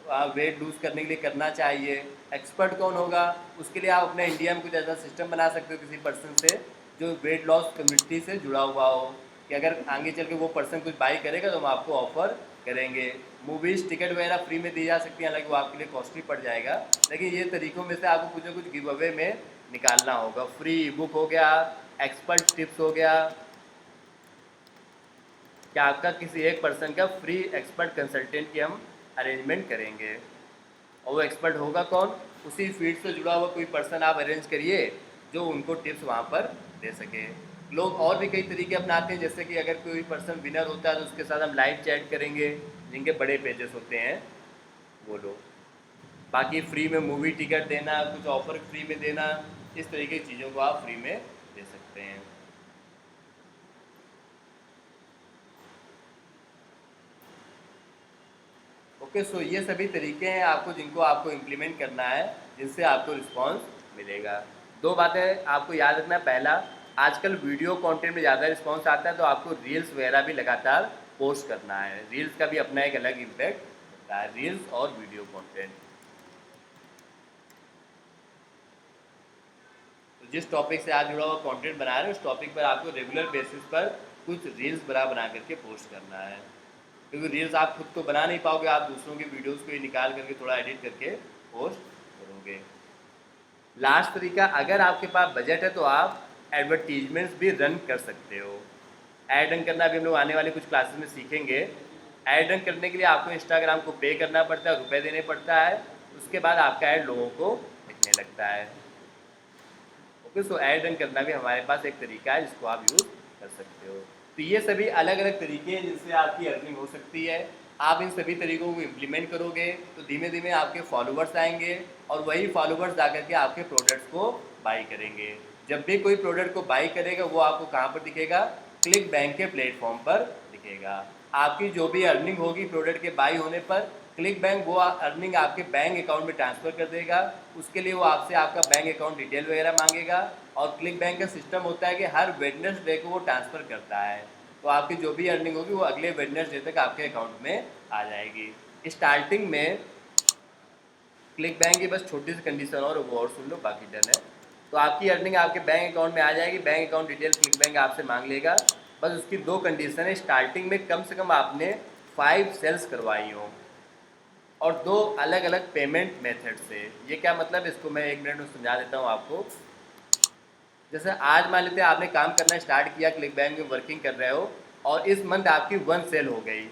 वेट लूज़ करने के लिए करना चाहिए। एक्सपर्ट कौन होगा, उसके लिए आप अपने इंडिया में कुछ ऐसा सिस्टम बना सकते हो किसी पर्सन से जो वेट लॉस कम्युनिटी से जुड़ा हुआ हो, कि अगर आगे चल के वो पर्सन कुछ बाई करेगा तो हम आपको ऑफ़र करेंगे। मूवीज़ टिकट वगैरह फ्री में दी जा सकती है, हालांकि वो आपके लिए कॉस्टली पड़ जाएगा, लेकिन ये तरीक़ों में से आपको कुछ ना कुछ गिव अवे में निकालना होगा। फ्री ई बुक हो गया, एक्सपर्ट टिप्स हो गया, कि आपका किसी एक पर्सन का फ्री एक्सपर्ट कंसल्टेंट की हम अरेंजमेंट करेंगे। और वो एक्सपर्ट होगा कौन, उसी फील्ड से जुड़ा हुआ कोई पर्सन आप अरेंज करिए जो उनको टिप्स वहाँ पर दे सके। लोग और भी कई तरीके अपनाते हैं, जैसे कि अगर कोई पर्सन विनर होता है तो उसके साथ हम लाइव चैट करेंगे, जिनके बड़े पेजेस होते हैं वो लोग। बाकी फ्री में मूवी टिकट देना, कुछ ऑफर फ्री में देना, इस तरीके की चीज़ों को आप फ्री में दे सकते हैं। ओके, सो ये सभी तरीके हैं आपको जिनको आपको इम्प्लीमेंट करना है, जिनसे आपको रिस्पांस मिलेगा। दो बातें आपको याद रखना, पहला, आजकल वीडियो कंटेंट में ज़्यादा रिस्पांस आता है तो आपको रील्स वगैरह भी लगातार पोस्ट करना है। रील्स का भी अपना एक अलग इम्पैक्ट होता है, रील्स और वीडियो कंटेंट। तो जिस टॉपिक से आप जुड़ा हुआ कंटेंट बना रहे हैं उस टॉपिक पर आपको रेगुलर बेसिस पर कुछ रील्स बना करके पोस्ट करना है, क्योंकि रील्स आप खुद तो बना नहीं पाओगे, आप दूसरों की वीडियोस को ही निकाल करके थोड़ा एडिट करके पोस्ट करोगे। लास्ट तरीका, अगर आपके पास बजट है तो आप एडवर्टीजमेंट्स भी रन कर सकते हो। ऐड रन करना भी हम लोग आने वाले कुछ क्लासेस में सीखेंगे। ऐड रन करने के लिए आपको इंस्टाग्राम को पे करना पड़ता है, रुपए देने पड़ता है, उसके बाद आपका ऐड लोगों को दिखने लगता है। ओके, सो ऐड रन करना भी हमारे पास एक तरीका है जिसको आप यूज़ कर सकते हो। तो ये सभी अलग अलग तरीके हैं जिनसे आपकी अर्निंग हो सकती है। आप इन सभी तरीकों को इम्प्लीमेंट करोगे तो धीमे धीमे आपके फॉलोवर्स आएंगे और वही फॉलोवर्स जा करके आपके प्रोडक्ट्स को बाई करेंगे। जब भी कोई प्रोडक्ट को बाई करेगा वो आपको कहाँ पर दिखेगा, क्लिक बैंक के प्लेटफॉर्म पर दिखेगा। आपकी जो भी अर्निंग होगी प्रोडक्ट के बाई होने पर क्लिक बैंक वो अर्निंग आपके बैंक अकाउंट में ट्रांसफ़र कर देगा। उसके लिए वो आपसे आपका बैंक अकाउंट डिटेल वगैरह मांगेगा और क्लिक बैंक का सिस्टम होता है कि हर वेडनेसडे को वो ट्रांसफ़र करता है, तो आपकी जो भी अर्निंग होगी वो अगले वेडनेसडे तक आपके अकाउंट में आ जाएगी। स्टार्टिंग में क्लिक बैंक की बस छोटी सी कंडीशन और वो और सुन लो, बाकी डन है। तो आपकी अर्निंग आपके बैंक अकाउंट में आ जाएगी, bank account detail click bank आपसे मांग लेगा। बस उसकी दो कंडीशन है, स्टार्टिंग में कम से कम आपने 5 सेल्स करवाई हो और 2 अलग अलग पेमेंट मेथड से। ये क्या मतलब, इसको मैं 1 मिनट में समझा देता हूँ आपको। जैसे आज मान लेते हैं आपने काम करना स्टार्ट किया, क्लिक बैंक में वर्किंग कर रहे हो और इस मंथ आपकी 1 सेल हो गई।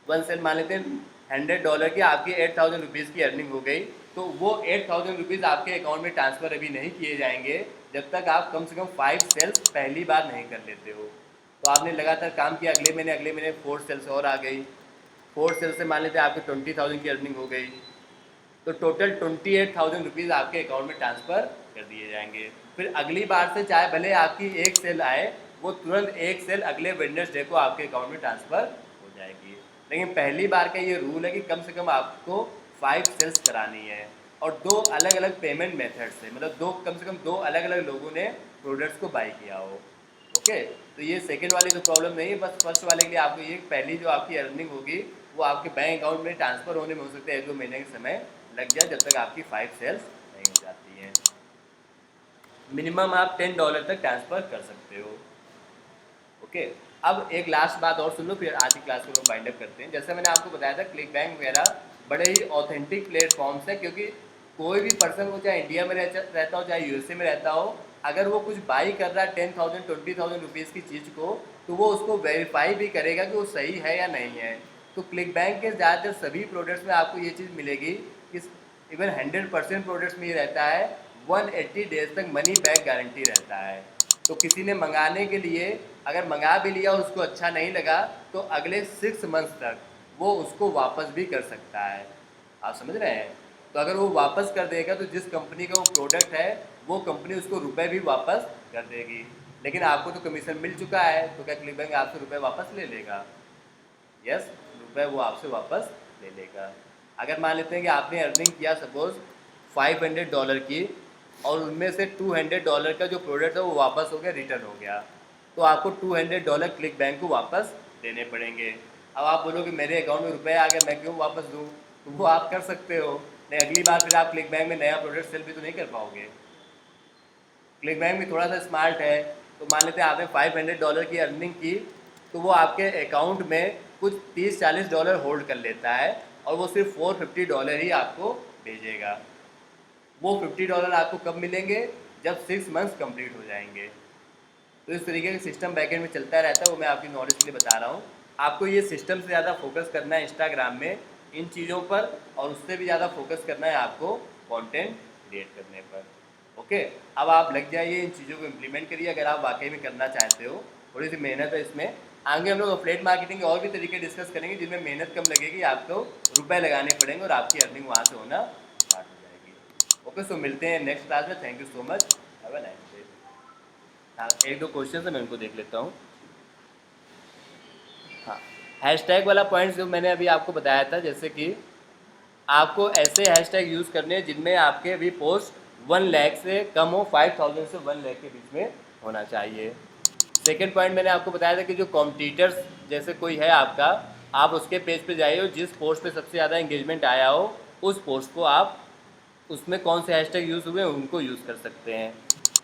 1 सेल मान लेते हैं $100 की, आपकी 8000 रुपीज़ की अर्निंग हो गई। तो वो 8000 रुपीज़ आपके अकाउंट में ट्रांसफ़र अभी नहीं किए जाएंगे जब तक आप कम से कम 5 सेल्स पहली बार नहीं कर लेते हो। तो आपने लगातार काम किया, अगले महीने 4 सेल्स और आ गई। 4 सेल से मान लेते हैं आपके 20,000 की अर्निंग हो गई, तो टोटल 28,000 रुपीज़ आपके अकाउंट में ट्रांसफ़र कर दिए जाएंगे। फिर अगली बार से चाहे भले आपकी 1 सेल आए, वो तुरंत 1 सेल अगले वेडनेसडे को आपके अकाउंट में ट्रांसफ़र हो जाएगी। लेकिन पहली बार का ये रूल है कि कम से कम आपको 5 सेल्स करानी है और 2 अलग अलग पेमेंट मेथड से, मतलब कम से कम 2 अलग अलग लोगों ने प्रोडक्ट्स को बाई किया हो। ओके, तो ये सेकेंड वाली तो प्रॉब्लम नहीं है, बस फर्स्ट वाले के लिए आपको ये पहली जो आपकी अर्निंग होगी वो आपके बैंक अकाउंट में ट्रांसफ़र होने में हो सकता है 1-2 महीने का समय लग जाए, जब तक आपकी 5 सेल्स नहीं हो जाती हैं। मिनिमम आप $10 तक ट्रांसफ़र कर सकते हो। ओके, अब एक लास्ट बात और सुन लो, फिर आज की क्लास को लोग बाइंड अप करते हैं। जैसे मैंने आपको बताया था, क्लिक बैंक वगैरह बड़े ही ऑथेंटिक प्लेटफॉर्म्स हैं, क्योंकि कोई भी पर्सन हो, चाहे इंडिया में रहता हो चाहे यूएसए में रहता हो, अगर वो कुछ बाई कर रहा है 10,000 20,000 रुपीज़ की चीज़ को, तो वो उसको वेरीफाई भी करेगा कि वो सही है या नहीं है। तो क्लिक बैंक के ज़्यादातर सभी प्रोडक्ट्स में आपको ये चीज़ मिलेगी कि इवन 100% प्रोडक्ट्स में ये रहता है 180 डेज तक मनी बैक गारंटी रहता है। तो किसी ने मंगाने के लिए अगर मंगा भी लिया और उसको अच्छा नहीं लगा तो अगले 6 मंथ्स तक वो उसको वापस भी कर सकता है। आप समझ रहे हैं? तो अगर वो वापस कर देगा तो जिस कंपनी का वो प्रोडक्ट है वो कंपनी उसको रुपए भी वापस कर देगी। लेकिन आपको तो कमीशन मिल चुका है, तो क्या क्लिक बैंक आपसे रुपए वापस ले लेगा? यस, रुपए वो आपसे वापस ले लेगा। अगर मान लेते हैं कि आपने अर्निंग किया सपोज $500 की और उनमें से $200 का जो प्रोडक्ट है वो वापस हो गया, रिटर्न हो गया, तो आपको $200 क्लिक बैंक को वापस देने पड़ेंगे। अब आप बोलोगे मेरे अकाउंट में रुपए आ गए, मैं क्यों वापस दूँ? तो वो आप कर सकते हो। नहीं, अगली बार फिर आप क्लिक बैंक में नया प्रोडक्ट सेल भी तो नहीं कर पाओगे। क्लिक बैंक भी थोड़ा सा स्मार्ट है। तो मान लेते हैं आपने $500 की अर्निंग की, तो वो आपके अकाउंट में कुछ $30-40 होल्ड कर लेता है और वो सिर्फ $450 ही आपको भेजेगा। वो $50 आपको कब मिलेंगे? जब 6 मंथ्स कंप्लीट हो जाएंगे। तो इस तरीके का सिस्टम बैकएंड में चलता रहता है, वो मैं आपकी नॉलेज के लिए बता रहा हूँ। आपको ये सिस्टम से ज़्यादा फोकस करना है इंस्टाग्राम में इन चीज़ों पर, और उससे भी ज़्यादा फोकस करना है आपको कंटेंट क्रिएट करने पर। ओके, अब आप लग जाइए, इन चीज़ों को इम्प्लीमेंट करिए अगर आप वाकई में करना चाहते हो। थोड़ी सी मेहनत है इसमें। आगे हम लोग अफिलिएट मार्केटिंग के और भी तरीके डिस्कस करेंगे जिनमें मेहनत कम लगेगी, आपको रुपए लगाने पड़ेंगे और आपकी अर्निंग वहाँ से होना स्टार्ट हो जाएगी। ओके, सो मिलते हैं नेक्स्ट क्लास में। Thank you so much, have a nice day. हाँ, एक दो क्वेश्चन है, मैं उनको देख लेता हूँ। हाँ, हैशटैग वाला पॉइंट जो मैंने अभी आपको बताया था, जैसे कि आपको ऐसे हैशटैग यूज़ करने हैं जिनमें आपके अभी पोस्ट 1 लाख से कम हो, 5000 से 1 लाख के बीच में होना चाहिए। सेकंड पॉइंट मैंने आपको बताया था कि जो कॉम्पिटिटर्स जैसे कोई है आपका, आप उसके पेज पे जाइए और जिस पोस्ट पे सबसे ज़्यादा एंगेजमेंट आया हो उस पोस्ट को आप, उसमें कौन से हैशटैग यूज़ हुए उनको यूज़ कर सकते हैं।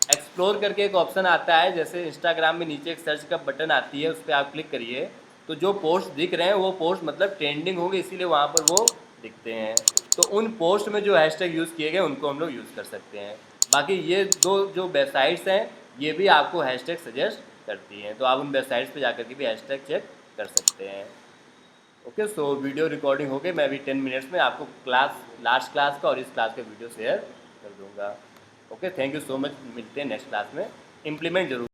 एक्सप्लोर करके एक ऑप्शन आता है, जैसे इंस्टाग्राम में नीचे एक सर्च का बटन आती है, उस पर आप क्लिक करिए तो जो पोस्ट दिख रहे हैं वो पोस्ट मतलब ट्रेंडिंग होंगे, इसीलिए वहाँ पर वो दिखते हैं। तो उन पोस्ट में जो हैशटैग यूज़ किए गए उनको हम लोग यूज़ कर सकते हैं। बाकी ये दो जो वेबसाइट्स हैं ये भी आपको हैशटैग सजेस्ट करती हैं, तो आप उन वेबसाइट्स पे जाकर के भी हैशटैग चेक कर सकते हैं। ओके, सो वीडियो रिकॉर्डिंग हो गई, मैं अभी 10 मिनट्स में आपको क्लास, लास्ट क्लास का और इस क्लास का वीडियो शेयर कर दूंगा। Okay, thank you so much, मिलते हैं नेक्स्ट क्लास में। इम्प्लीमेंट जरूर